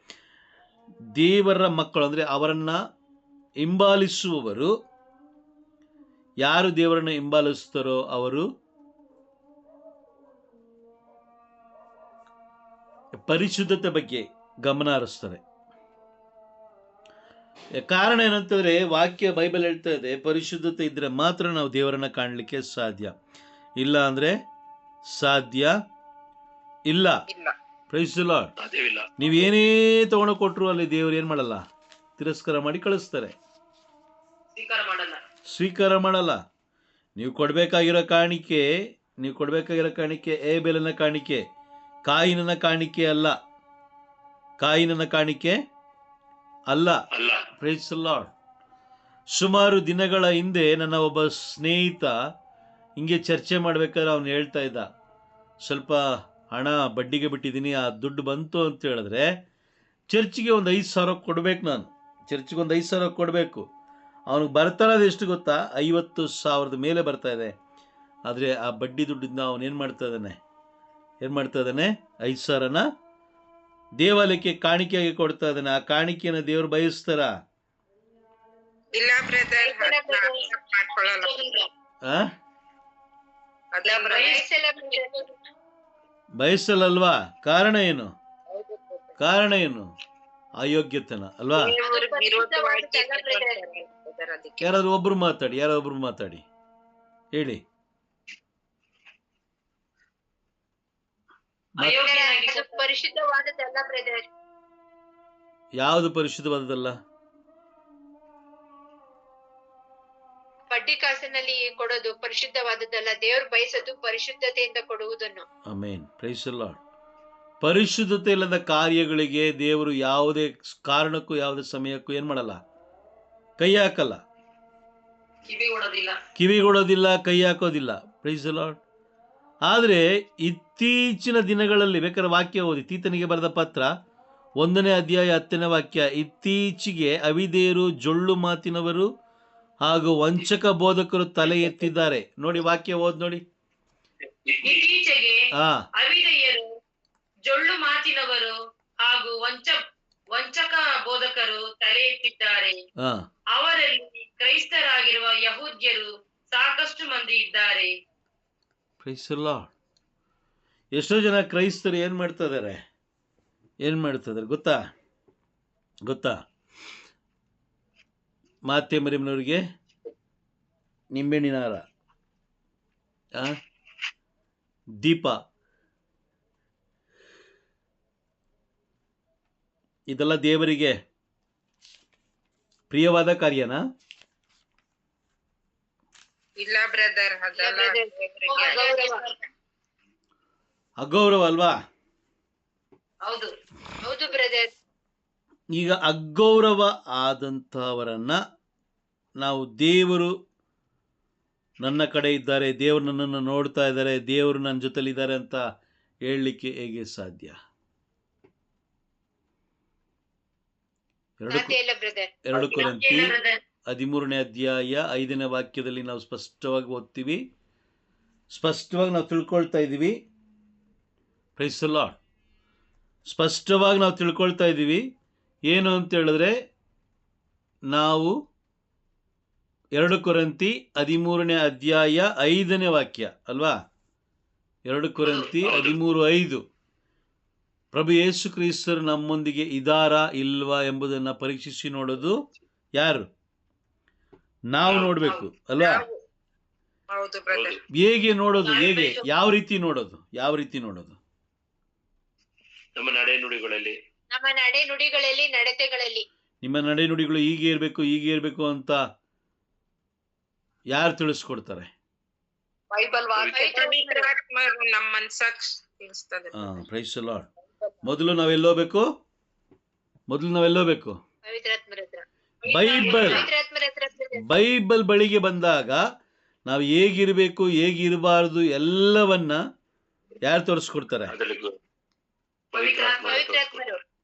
ದೇವರ ಮಕ್ಕಳು ಅಂದ್ರೆ ಅವರನ್ನ ಹಿಂಬಾಲಿಸುವವರು, ಯಾರು ದೇವರನ್ನ ಹಿಂಬಾಲಿಸ್ತಾರೋ ಅವರು ಪರಿಶುದ್ಧತೆ ಬಗ್ಗೆ ಗಮನ ಹರಿಸ್ತಾರೆ. ಕಾರಣ ಏನಂತಂದ್ರೆ, ವಾಕ್ಯ ಬೈಬಲ್ ಹೇಳ್ತಾ ಇದೆ, ಪರಿಶುದ್ಧತೆ ಇದ್ರೆ ಮಾತ್ರ ನಾವು ದೇವರನ್ನ ಕಾಣಲಿಕ್ಕೆ ಸಾಧ್ಯ, ಇಲ್ಲ ಅಂದ್ರೆ ಸಾಧ್ಯ ಇಲ್ಲ. Praise the Lord. ನೀವೇನೇ ತಗೊಂಡು ಕೊಟ್ರು ಅಲ್ಲಿ ದೇವರು ಏನ್ ಮಾಡಲ್ಲ? ತಿರಸ್ಕಾರ ಮಾಡಿ ಕಳಿಸ್ತಾರೆ, ಸ್ವೀಕಾರ ಮಾಡಲ್ಲ. ನೀವು ಕೊಡ್ಬೇಕಾಗಿರೋ ಕಾಣಿಕೆ ಏಬೇಲನ ಕಾಣಿಕೆ, ಕಾಯಿನನ ಕಾಣಿಕೆ ಅಲ್ಲ. ಕಾಯಿನನ ಕಾಣಿಕೆ ಅಲ್ಲ. Praise the Lord. ಸುಮಾರು ದಿನಗಳ ಹಿಂದೆ ನನ್ನ ಒಬ್ಬ ಸ್ನೇಹಿತ ಹಿಂಗೆ ಚರ್ಚೆ ಮಾಡ್ಬೇಕಾದ್ರೆ ಅವನು ಹೇಳ್ತಾ ಇದ್ದ, ಸ್ವಲ್ಪ ಹಣ ಬಡ್ಡಿಗೆ ಬಿಟ್ಟಿದ್ದೀನಿ, ಆ ದುಡ್ಡು ಬಂತು ಅಂತ ಹೇಳಿದ್ರೆ ಚರ್ಚಿಗೆ ಒಂದು 5,000 ಕೊಡ್ಬೇಕು. ನಾನು ಚರ್ಚಿಗೆ ಒಂದು 5,000 ಕೊಡಬೇಕು. ಅವನಿಗೆ ಬರ್ತಾ ಇರೋದು ಎಷ್ಟು ಗೊತ್ತಾ? 50,000 ಮೇಲೆ ಬರ್ತಾ ಇದೆ. ಆದರೆ ಆ ಬಡ್ಡಿ ದುಡ್ಡಿಂದ ಅವನು ಏನು ಮಾಡ್ತಾ ಇದ್ದಾನೆ? 5,000ನ ದೇವಾಲಯಕ್ಕೆ ಕಾಣಿಕೆಯಾಗಿ ಕೊಡ್ತಾ ಇದ್ದಾನೆ. ಆ ಕಾಣಿಕೆಯನ್ನು ದೇವರು ಬಯಸ್ತಾರ? ಇಲ್ಲ ಬ್ರದರ್, ಬಯಸಲ್ಲಲ್ವಾ? ಕಾರಣ ಏನು? ಅಯೋಗ್ಯತನ ಅಲ್ವಾ? ಯಾರಾದ್ರೂ ಒಬ್ರು ಮಾತಾಡಿ ಹೇಳಿ. ಪರಿಶುದ್ಧವಾದದ್ದಲ್ಲ ಬ್ರದರ್. ಯಾವುದು ಪರಿಶುದ್ಧವಾದದ್ದಲ್ಲ? ಕೊಡೋದು ಪರಿಶುದ್ಧವಾದದ್ದಲ್ಲ. ದೇವ್ರು ಬಯಸೋದು ಪರಿಶುದ್ಧತೆಯಿಂದ ಕೊಡುವುದನ್ನು. ಆಮೇನ್. Praise the Lord. ಪರಿಶುದ್ಧತೆ ಇಲ್ಲದ ಕಾರ್ಯಗಳಿಗೆ ದೇವರು ಯಾವುದೇ ಕಾರಣಕ್ಕೂ ಯಾವುದೇ ಸಮಯಕ್ಕೂ ಏನು ಮಾಡಲ್ಲ, ಕೈ ಹಾಕಲ್ಲ, ಕಿವಿಗೊಡೋದಿಲ್ಲ, ಕೈ ಹಾಕೋದಿಲ್ಲ. Praise the Lord. ಆದರೆ ಇತ್ತೀಚಿನ ದಿನಗಳಲ್ಲಿ ಬೇಕಾದ್ರೆ ವಾಕ್ಯ ಓದಿ, ತೀತನಿಗೆ ಬರೆದ ಪತ್ರ 1ನೇ ಅಧ್ಯಾಯ 10ನೇ ವಾಕ್ಯ. ಇತ್ತೀಚೆಗೆ ಅವಿಧೇಯರು, ಜೊಳ್ಳು ಮಾತಿನವರು ಹಾಗೂ ವಂಚಕ ಬೋಧಕರು ತಲೆ ಎತ್ತಿದ್ದಾರೆ. ನೋಡಿ ವಾಕ್ಯ ಓದ್ ನೋಡಿ. ಇತ್ತೀಚೆಗೆ ಹಾ, ಅವಿಧೇಯರು, ಜೊಳ್ಳು ಮಾತಿನವರು ಹಾಗೂ ವಂಚಕ ಬೋಧಕರು ತಲೆ ಎತ್ತಿದ್ದಾರೆ. ಹಾ, ಅವರಲ್ಲಿ ಕ್ರೈಸ್ತರಾಗಿರುವ ಯಹೂದ್ಯರು ಸಾಕಷ್ಟು ಮಂದಿ ಇದ್ದಾರೆ. Praise the Lord. ಎಷ್ಟೋ ಜನ ಕ್ರೈಸ್ತರು ಏನು ಮಾಡ್ತಾ ಇದ್ದಾರೆ ಗೊತ್ತಾ? ಮಾತೆ ಮರಿಯಮ್ಮನವ್ರಿಗೆ ನಿಂಬೆಹಣ್ಣಿನ ಹಾರ, ದೀಪ, ಇದೆಲ್ಲ ದೇವರಿಗೆ ಪ್ರಿಯವಾದ ಕಾರ್ಯನಾ? ಇಲ್ಲ ಬ್ರದರ್, ಅದೆಲ್ಲ ಅಗೌರವ ಅಲ್ವಾ? ಹೌದು. ಹೌದು ಬ್ರದರ್. ಈಗ ಅಗೌರವ ಆದಂಥವರನ್ನ ನಾವು ದೇವರು ನನ್ನ ಕಡೆ ಇದ್ದಾರೆ, ದೇವರು ನನ್ನನ್ನು ನೋಡ್ತಾ ಇದ್ದಾರೆ, ದೇವರು ನನ್ನ ಜೊತೆಲಿದ್ದಾರೆ ಅಂತ ಹೇಳಲಿಕ್ಕೆ ಹೇಗೆ ಸಾಧ್ಯ? ಸಾಧ್ಯ ಇಲ್ಲ ಬ್ರದರ್. 2 ಕೊರಿಂಥಿ 13ನೇ ಅಧ್ಯಾಯ 5ನೇ ವಾಕ್ಯದಲ್ಲಿ ನಾವು ಸ್ಪಷ್ಟವಾಗಿ ಓದ್ತೀವಿ, ಸ್ಪಷ್ಟವಾಗಿ ನಾವು ತಿಳ್ಕೊಳ್ತಾ ಇದ್ದೀವಿ. Praise the Lord. ಸ್ಪಷ್ಟವಾಗಿ ನಾವು ತಿಳ್ಕೊಳ್ತಾ ಇದ್ದೀವಿ. ಏನು ಅಂತ ಹೇಳಿದ್ರೆ, ನಾವು 2 ಕೊರಿಂಥಿ 13ನೇ ಅಧ್ಯಾಯ 5ನೇ ವಾಕ್ಯ ಅಲ್ವಾ? 2 ಕೊರಿಂಥಿ 13:5. ಪ್ರಭು ಯೇಸು ಕ್ರಿಸ್ತರು ನಮ್ಮೊಂದಿಗೆ ಇದ್ದಾರಾ ಇಲ್ವಾ ಎಂಬುದನ್ನು ಪರೀಕ್ಷಿಸಿ ನೋಡೋದು ಯಾರು? ನಾವು ನೋಡಬೇಕು ಅಲ್ವಾ? ಹೌದು ಬ್ರದರ್. ಹೇಗೆ ನೋಡೋದು? ಯಾವ ರೀತಿ ನೋಡೋದು? ನಮ್ಮ ನಡೆ ನುಡಿಗಳಲ್ಲಿ, ನಡತೆಗಳಲ್ಲಿ. ನಿಮ್ಮ ನಡೆ ನುಡಿಗಳು ಹೀಗೆ ಇರಬೇಕು ಅಂತ ಯಾರು ತಿಳಿಸ್ಕೊಡ್ತಾರೆ? ಬೈಬಲ್ ವಾಕ್ಯ ನಮ್ಮ ಮನಸ್ಸಾಕ್ಷಿ ತಿಳಿಸ್ತದೆ. Praise the Lord. ಮೊದಲು ನಾವೆಲ್ಲೋಗ್ಬೇಕು? ಬೈಬಲ್ ಬಳಿಗೆ ಬಂದಾಗ ನಾವು ಹೇಗಿರಬೇಕು, ಹೇಗಿರಬಾರ್ದು ಎಲ್ಲವನ್ನ ಯಾರು ತೋರಿಸ್ಕೊಡ್ತಾರೆ?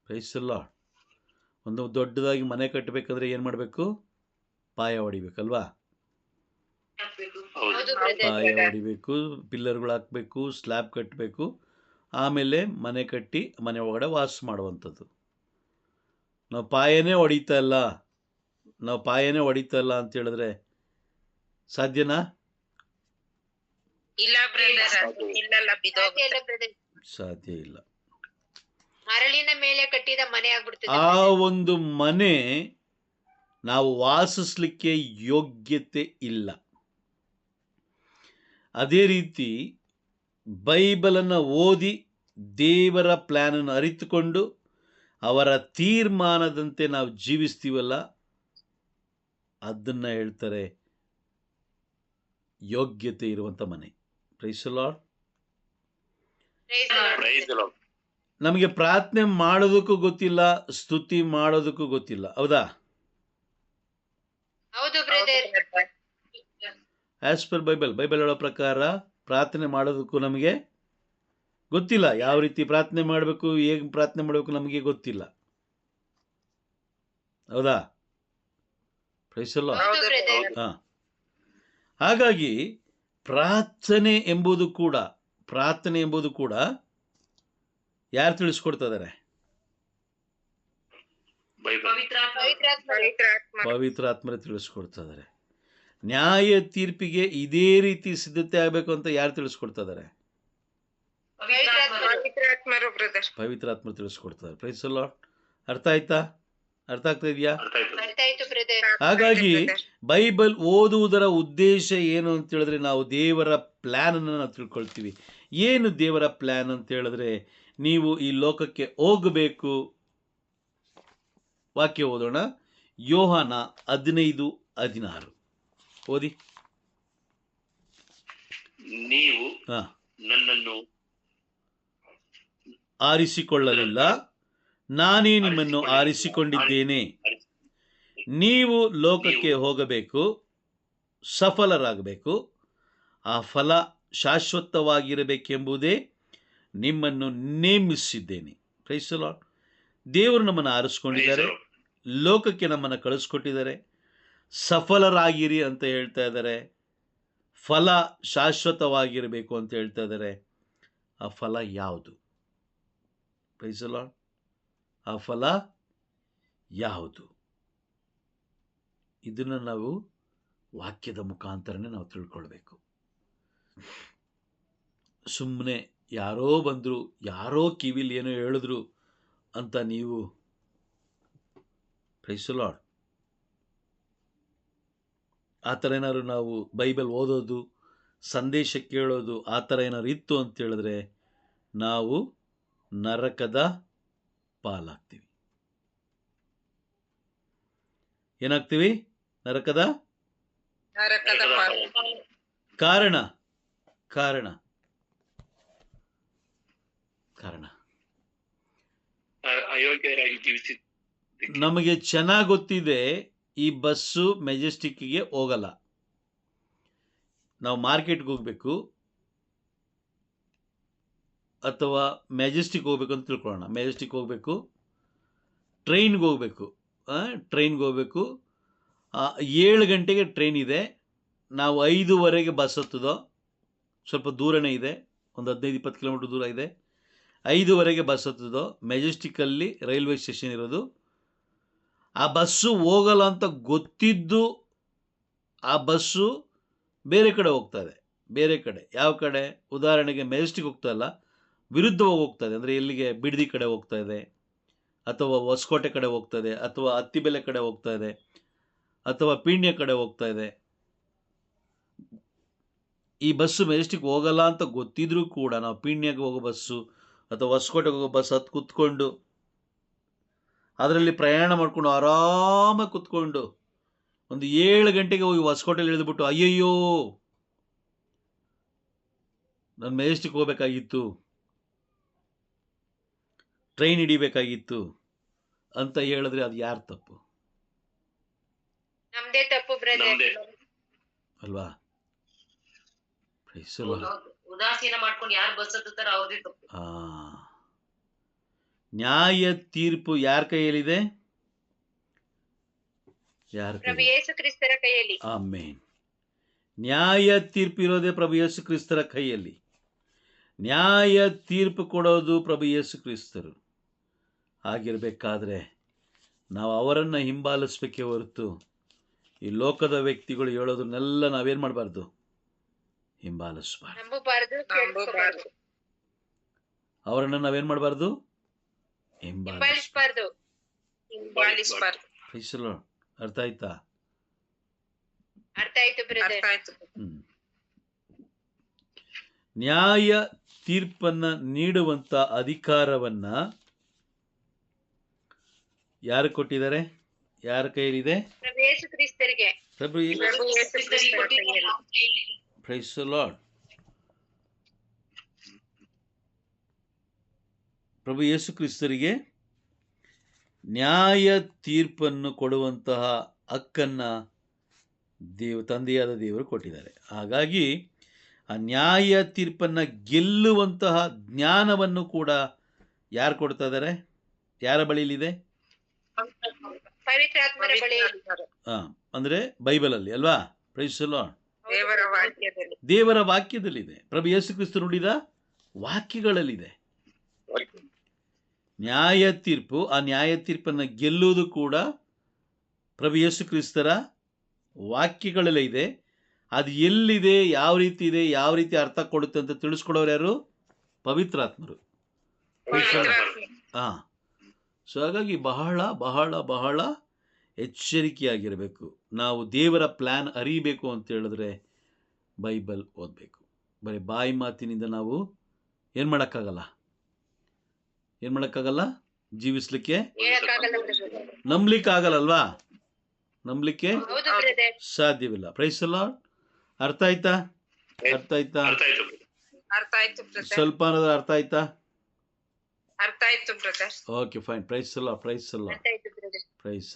Price the lord. ಒಂದು ದೊಡ್ಡದಾಗಿ ಮನೆ ಕಟ್ಟಬೇಕಂದ್ರೆ ಏನು ಮಾಡಬೇಕು? ಪಾಯ ಹೊಡಿಬೇಕಲ್ವಾ? ಪಾಯ ಹೊಡಿಬೇಕು, ಪಿಲ್ಲರ್ಗಳು ಹಾಕಬೇಕು, ಸ್ಲ್ಯಾಬ್ ಕಟ್ಟಬೇಕು, ಆಮೇಲೆ ಮನೆ ಕಟ್ಟಿ ಮನೆ ಒಳಗಡೆ ವಾಸ ಮಾಡುವಂಥದ್ದು. ನಾವು ಪಾಯನೇ ಹೊಡಿತಾ ಇಲ್ಲ ಅಂತ ಹೇಳಿದ್ರೆ ಸಾಧ್ಯನಾ? ಇಲ್ಲ ಬ್ರದರ್, ಸಾಧ್ಯ ಇಲ್ಲ. ಮರಳಿನ ಮೇಲೆ ಕಟ್ಟಿದ ಮನೆ ಆಗ್ಬಿಡ್ತದೆ. ಆ ಒಂದು ಮನೆ ನಾವು ವಾಸಿಸ್ಲಿಕ್ಕೆ ಯೋಗ್ಯತೆ ಇಲ್ಲ. ಅದೇ ರೀತಿ ಬೈಬಲನ್ನು ಓದಿ ದೇವರ ಪ್ಲ್ಯಾನನ್ನು ಅರಿತುಕೊಂಡು ಅವರ ತೀರ್ಮಾನದಂತೆ ನಾವು ಜೀವಿಸ್ತೀವಲ್ಲ, ಅದನ್ನು ಹೇಳ್ತಾರೆ ಯೋಗ್ಯತೆ ಇರುವಂಥ ಮನೆ. Praise the Lord. ನಮಗೆ ಪ್ರಾರ್ಥನೆ ಮಾಡೋದಕ್ಕೂ ಗೊತ್ತಿಲ್ಲ, ಸ್ತುತಿ ಮಾಡೋದಕ್ಕೂ ಗೊತ್ತಿಲ್ಲ, ಹೌದಾ? ಹೌದು ಬ್ರದರ್. ಆಸ್ ಪರ್ ಬೈಬಲ್ ಹೇಳೋ ಪ್ರಕಾರ ಪ್ರಾರ್ಥನೆ ಮಾಡೋದಕ್ಕೂ ನಮಗೆ ಗೊತ್ತಿಲ್ಲ. ಯಾವ ರೀತಿ ಪ್ರಾರ್ಥನೆ ಮಾಡಬೇಕು, ಹೇಗೆ ಪ್ರಾರ್ಥನೆ ಮಾಡಬೇಕು ನಮಗೆ ಗೊತ್ತಿಲ್ಲ, ಹೌದಾ? Praise the Lord. ಹಾಗಾಗಿ ಪ್ರಾರ್ಥನೆ ಎಂಬುದು ಕೂಡ ಯಾರು ತಿಳಿಸ್ಕೊಡ್ತಾ ಇದ್ದಾರೆ? ಪವಿತ್ರ ಆತ್ಮರೇ ತಿಳಿಸ್ಕೊಡ್ತಾ ಇದ್ದಾರೆ. ನ್ಯಾಯ ತೀರ್ಪಿಗೆ ಇದೇ ರೀತಿ ಸಿದ್ಧತೆ ಆಗಬೇಕು ಅಂತ ಯಾರು ತಿಳಿಸ್ಕೊಡ್ತಾ ಇದ್ದಾರೆ? ಪವಿತ್ರ ಆತ್ಮ ತಿಳಿಸ್ಕೊಡ್ತಾರೆ. Price the Lord. ಅರ್ಥ ಆಗ್ತಾ ಇದೆಯಾ? ಹಾಗಾಗಿ ಬೈಬಲ್ ಓದುವುದರ ಉದ್ದೇಶ ಏನು ಅಂತ ಹೇಳಿದ್ರೆ, ನಾವು ದೇವರ ಪ್ಲ್ಯಾನ್ ಅನ್ನು ನಾವು ತಿಳ್ಕೊಳ್ತೀವಿ. ಏನು ದೇವರ ಪ್ಲ್ಯಾನ್ ಅಂತ ಹೇಳಿದ್ರೆ, ನೀವು ಈ ಲೋಕಕ್ಕೆ ಹೋಗಬೇಕು. ವಾಕ್ಯ ಓದೋಣ. ಯೋಹಾನ 15:16 ಓದಿ. ನೀವು ಹಾ, ನನ್ನನ್ನು ಆರಿಸಿಕೊಳ್ಳಲಿಲ್ಲ, ನಾನೇ ನಿಮ್ಮನ್ನು ಆರಿಸಿಕೊಂಡಿದ್ದೇನೆ. ನೀವು ಲೋಕಕ್ಕೆ ಹೋಗಬೇಕು, ಸಫಲರಾಗಬೇಕು, ಆ ಫಲ ಶಾಶ್ವತವಾಗಿರಬೇಕೆಂಬುದೇ ನಿಮ್ಮನ್ನು ನೇಮಿಸಿದ್ದೇನೆ. Price the lord. ದೇವರು ನಮ್ಮನ್ನು ಆರಿಸ್ಕೊಂಡಿದ್ದಾರೆ, ಲೋಕಕ್ಕೆ ನಮ್ಮನ್ನು ಕಳಿಸ್ಕೊಟ್ಟಿದ್ದಾರೆ, ಸಫಲರಾಗಿರಿ ಅಂತ ಹೇಳ್ತಾ ಇದ್ದಾರೆ, ಫಲ ಶಾಶ್ವತವಾಗಿರಬೇಕು ಅಂತ ಹೇಳ್ತಾ ಇದ್ದಾರೆ. ಆ ಫಲ ಯಾವುದು? Praise the Lord. ಆ ಫಲ ಯಾವುದು? ಇದನ್ನು ನಾವು ವಾಕ್ಯದ ಮುಖಾಂತರನೇ ನಾವು ತಿಳ್ಕೊಳ್ಬೇಕು. ಸುಮ್ಮನೆ ಯಾರೋ ಬಂದರು, ಯಾರೋ ಕಿವಿಲಿ ಏನೋ ಹೇಳಿದ್ರು ಅಂತ ನೀವು, ಪ್ರೈಸ್ ದಿ ಲಾರ್ಡ್, ಆ ಥರ ಏನಾದ್ರು ನಾವು ಬೈಬಲ್ ಓದೋದು, ಸಂದೇಶ ಕೇಳೋದು ಆ ಥರ ಏನಾದ್ರು ಇತ್ತು ಅಂತ ಹೇಳಿದ್ರೆ ನಾವು ನರಕದ ಪಾಲಾಗ್ತೀವಿ. ಏನಾಗ್ತೀವಿ? ನರಕದ ನರಕದ ಪಾಲು. ಕಾರಣ ಕಾರಣ ಕಾರಣ ಅಯೋಗ್ಯರಾಗಿ ಜೀವಿಸಿ ನಮಗೆ ಚೆನ್ನಾಗಿ ಗೊತ್ತಿದೆ ಈ ಬಸ್ಸು ಮೆಜೆಸ್ಟಿಕ್ಕಿಗೆ ಹೋಗಲ್ಲ. ನಾವು ಮಾರ್ಕೆಟ್ಗೆ ಹೋಗಬೇಕು ಅಥವಾ ಮೆಜೆಸ್ಟಿಕ್ ಹೋಗ್ಬೇಕು ಅಂತ ತಿಳ್ಕೊಳ್ಳೋಣ. ಮೆಜೆಸ್ಟಿಕ್ ಹೋಗಬೇಕು, ಟ್ರೈನ್ಗೆ ಹೋಗಬೇಕು, ಟ್ರೈನ್ಗೆ ಹೋಗಬೇಕು. 7 ಗಂಟೆಗೆ ಟ್ರೈನ್ ಇದೆ, ನಾವು 5:15ಗೆ ಬಸ್ ಹತ್ತದೋ, ಸ್ವಲ್ಪ ದೂರನೇ ಇದೆ, ಒಂದು 15-20 ಕಿಲೋಮೀಟ್ರ್ ದೂರ ಇದೆ. 5:15ಗೆ ಬಸ್ ಹತ್ತದೋ, ಮೆಜೆಸ್ಟಿಕ್ಕಲ್ಲಿ ರೈಲ್ವೆ ಸ್ಟೇಷನ್ ಇರೋದು. ಆ ಬಸ್ಸು ಹೋಗಲ್ಲ ಅಂತ ಗೊತ್ತಿದ್ದು ಆ ಬಸ್ಸು ಬೇರೆ ಕಡೆ ಹೋಗ್ತಾ ಇದೆ. ಬೇರೆ ಕಡೆ ಯಾವ ಕಡೆ? ಉದಾಹರಣೆಗೆ ಮೆಜೆಸ್ಟಿಕ್ ಹೋಗ್ತಾ ಇಲ್ಲ, ವಿರುದ್ಧವಾಗಿ ಹೋಗ್ತಾ ಇದೆ. ಅಂದರೆ ಎಲ್ಲಿಗೆ? ಬಿಡದಿ ಕಡೆ ಹೋಗ್ತಾ ಇದೆ, ಅಥವಾ ಹೊಸಕೋಟೆ ಕಡೆ ಹೋಗ್ತಾ ಇದೆ, ಅಥವಾ ಅತ್ತಿಬೆಲೆ ಕಡೆ ಹೋಗ್ತಾ ಇದೆ, ಅಥವಾ ಪೀಣ್ಯ ಕಡೆ ಹೋಗ್ತಾ ಇದೆ. ಈ ಬಸ್ಸು ಮೆಜೆಸ್ಟಿಕ್ ಹೋಗಲ್ಲ ಅಂತ ಗೊತ್ತಿದ್ರೂ ಕೂಡ ನಾವು ಪೀಣ್ಯಕ್ಕೆ ಹೋಗೋ ಬಸ್ಸು ಅಥವಾ ಹೊಸಕೋಟೆಗೆ ಹೋಗೋ ಬಸ್ ಹತ್ತು ಕೂತ್ಕೊಂಡು ಅದರಲ್ಲಿ ಪ್ರಯಾಣ ಮಾಡಿಕೊಂಡು ಆರಾಮಾಗಿ ಕೂತ್ಕೊಂಡು ಒಂದು 7 ಗಂಟೆಗೆ ಹೋಗಿ ಹೊಸಕೋಟೆಯಲ್ಲಿ ಇಳಿದ್ಬಿಟ್ಟು ಅಯ್ಯಯ್ಯೋ ನಾನು ಮೆಜೆಸ್ಟಿಕ್ ಹೋಗ್ಬೇಕಾಗಿತ್ತು, ಟ್ರೈನ್ ಹಿಡಿಬೇಕಾಗಿತ್ತು ಅಂತ ಹೇಳಿದ್ರೆ ಅದು ಯಾರು ತಪ್ಪು? ನಮ್ದೇ ತಪ್ಪು ಬ್ರದರ್. ನಮ್ದೇ. ಅಲ್ವಾ? ಉದಾಸೀನ ಮಾಡ್ಕೊಂಡು ಯಾರು ಬಸ್ ಹತ್ತಾರ ಅವ್ರದೇ ತಪ್ಪು. ನ್ಯಾಯ ತೀರ್ಪು ಯಾರ ಕೈಯಲ್ಲಿದೆ? ಯಾರ ಪ್ರಭು ಕೈ? ಯೇಸು ಕ್ರಿಸ್ತರ ಕೈಯಲ್ಲಿ. ಆಮೇನ್. ನ್ಯಾಯ ತೀರ್ಪು ಇರೋದೇ ಪ್ರಭು ಯೇಸು ಕ್ರಿಸ್ತರ ಕೈಯಲ್ಲಿ. ನ್ಯಾಯ ತೀರ್ಪು ಕೊಡೋದು ಪ್ರಭು ಯೇಸು ಕ್ರಿಸ್ತರು. ಆಗಿರಬೇಕಾದ್ರೆ ನಾವು ಅವರನ್ನು ಹಿಂಬಾಲಿಸ್ಬೇಕೇ ಹೊರತು ಈ ಲೋಕದ ವ್ಯಕ್ತಿಗಳು ಹೇಳೋದನ್ನೆಲ್ಲ ನಾವೇನು ಮಾಡಬಾರ್ದು? ಹಿಂಬಾಲಿಸಬಾರ್ದು. ನಂಬಬಾರದು, ಕೇಳಿಸ್ಕೋಬಾರದು, ಅವರನ್ನು ನಾವೇನು ಮಾಡಬಾರ್ದು? ಹಿಂಬಾಲಿಸಬಾರದು. ಹಿಂಬಾಲಿಸಬಾರ್ದು. ಅರ್ಥ ಆಯ್ತಾ? ಅರ್ಥ ಆಯ್ತು ಬ್ರದರ್. ಅರ್ಥ ಆಯ್ತು. ನ್ಯಾಯ ತೀರ್ಪನ್ನ ನೀಡುವಂತ ಅಧಿಕಾರವನ್ನ ಯಾರು ಕೊಟ್ಟಿದ್ದಾರೆ? ಯಾರ ಕೈಯಲ್ಲಿದೆ? ಪ್ರಭು ಯೇಸು ಕ್ರಿಸ್ತರಿಗೆ. ಪ್ರಭು ಪ್ರಭು ಯೇಸು ಕ್ರಿಸ್ತರ ಕೈಯಲ್ಲಿ. Praise the Lord. ಪ್ರಭು ಯೇಸು ಕ್ರಿಸ್ತರಿಗೆ ನ್ಯಾಯ ತೀರ್ಪನ್ನು ಕೊಡುವಂತಹ ಹಕ್ಕನ್ನ ತಂದೆಯಾದ ದೇವರು ಕೊಟ್ಟಿದ್ದಾರೆ. ಹಾಗಾಗಿ ಆ ನ್ಯಾಯ ತೀರ್ಪನ್ನು ಗೆಲ್ಲುವಂತಹ ಜ್ಞಾನವನ್ನು ಕೂಡ ಯಾರು ಕೊಡ್ತಾ ಇದ್ದಾರೆ? ಯಾರ ಬಳಿಲಿದೆ? ಪವಿತ್ರಾತ್ಮರ ಬಳಿಯಲ್ಲಿ. ಅಂದರೆ ಬೈಬಲಲ್ಲಿ ಅಲ್ವಾ? Praise the Lord. ದೇವರ ವಾಕ್ಯದಲ್ಲಿ. ದೇವರ ವಾಕ್ಯದಲ್ಲಿದೆ. ಪ್ರಭು ಯೇಸು ಕ್ರಿಸ್ತ ನುಡಿದ ವಾಕ್ಯಗಳಲ್ಲಿದೆ ನ್ಯಾಯ ತೀರ್ಪು. ಆ ನ್ಯಾಯ ತೀರ್ಪನ್ನು ಗೆಲ್ಲುವುದು ಕೂಡ ಪ್ರಭು ಯೇಸು ಕ್ರಿಸ್ತರ ವಾಕ್ಯಗಳಲ್ಲೇ ಇದೆ. ಅದು ಎಲ್ಲಿದೆ, ಯಾವ ರೀತಿ ಇದೆ, ಯಾವ ರೀತಿ ಅರ್ಥ ಕೊಡುತ್ತೆ ಅಂತ ತಿಳಿಸ್ಕೊಡೋರು ಯಾರು? ಪವಿತ್ರಾತ್ಮರು. ಸೊ ಹಾಗಾಗಿ ಬಹಳ ಬಹಳ ಬಹಳ ಎಚ್ಚರಿಕೆಯಾಗಿರಬೇಕು. ನಾವು ದೇವರ ಪ್ಲ್ಯಾನ್ ಅರಿಬೇಕು ಅಂತ ಹೇಳಿದ್ರೆ ಬೈಬಲ್ ಓದಬೇಕು. ಬರೀ ಬಾಯಿ ಮಾತಿನಿಂದ ನಾವು ಏನು ಮಾಡೋಕ್ಕಾಗಲ್ಲ, ಜೀವಿಸ್ಲಿಕ್ಕೆ ನಂಬಲಿಕ್ಕಾಗಲ್ಲಲ್ವಾ? ನಂಬಲಿಕ್ಕೆ ಸಾಧ್ಯವಿಲ್ಲ. Praise the Lord. ಅರ್ಥ ಆಯ್ತಾ? ಅರ್ಥ ಆಯ್ತಾ? ಅರ್ಥ ಆಯ್ತು ಬ್ರದರ್, ಸ್ವಲ್ಪ ಅನ್ನೋದ್ರ ಅರ್ಥ ಆಯ್ತಾ? ಅರ್ಥ ಆಯ್ತು ಬ್ರದರ್. Okay fine. ಪ್ರೈಸ್ ಅಲ್ಲ, ಪ್ರೈಸ್ ಅಲ್ಲ, ಅರ್ಥ ಆಯ್ತು ಬ್ರದರ್. ಪ್ರೈಸ್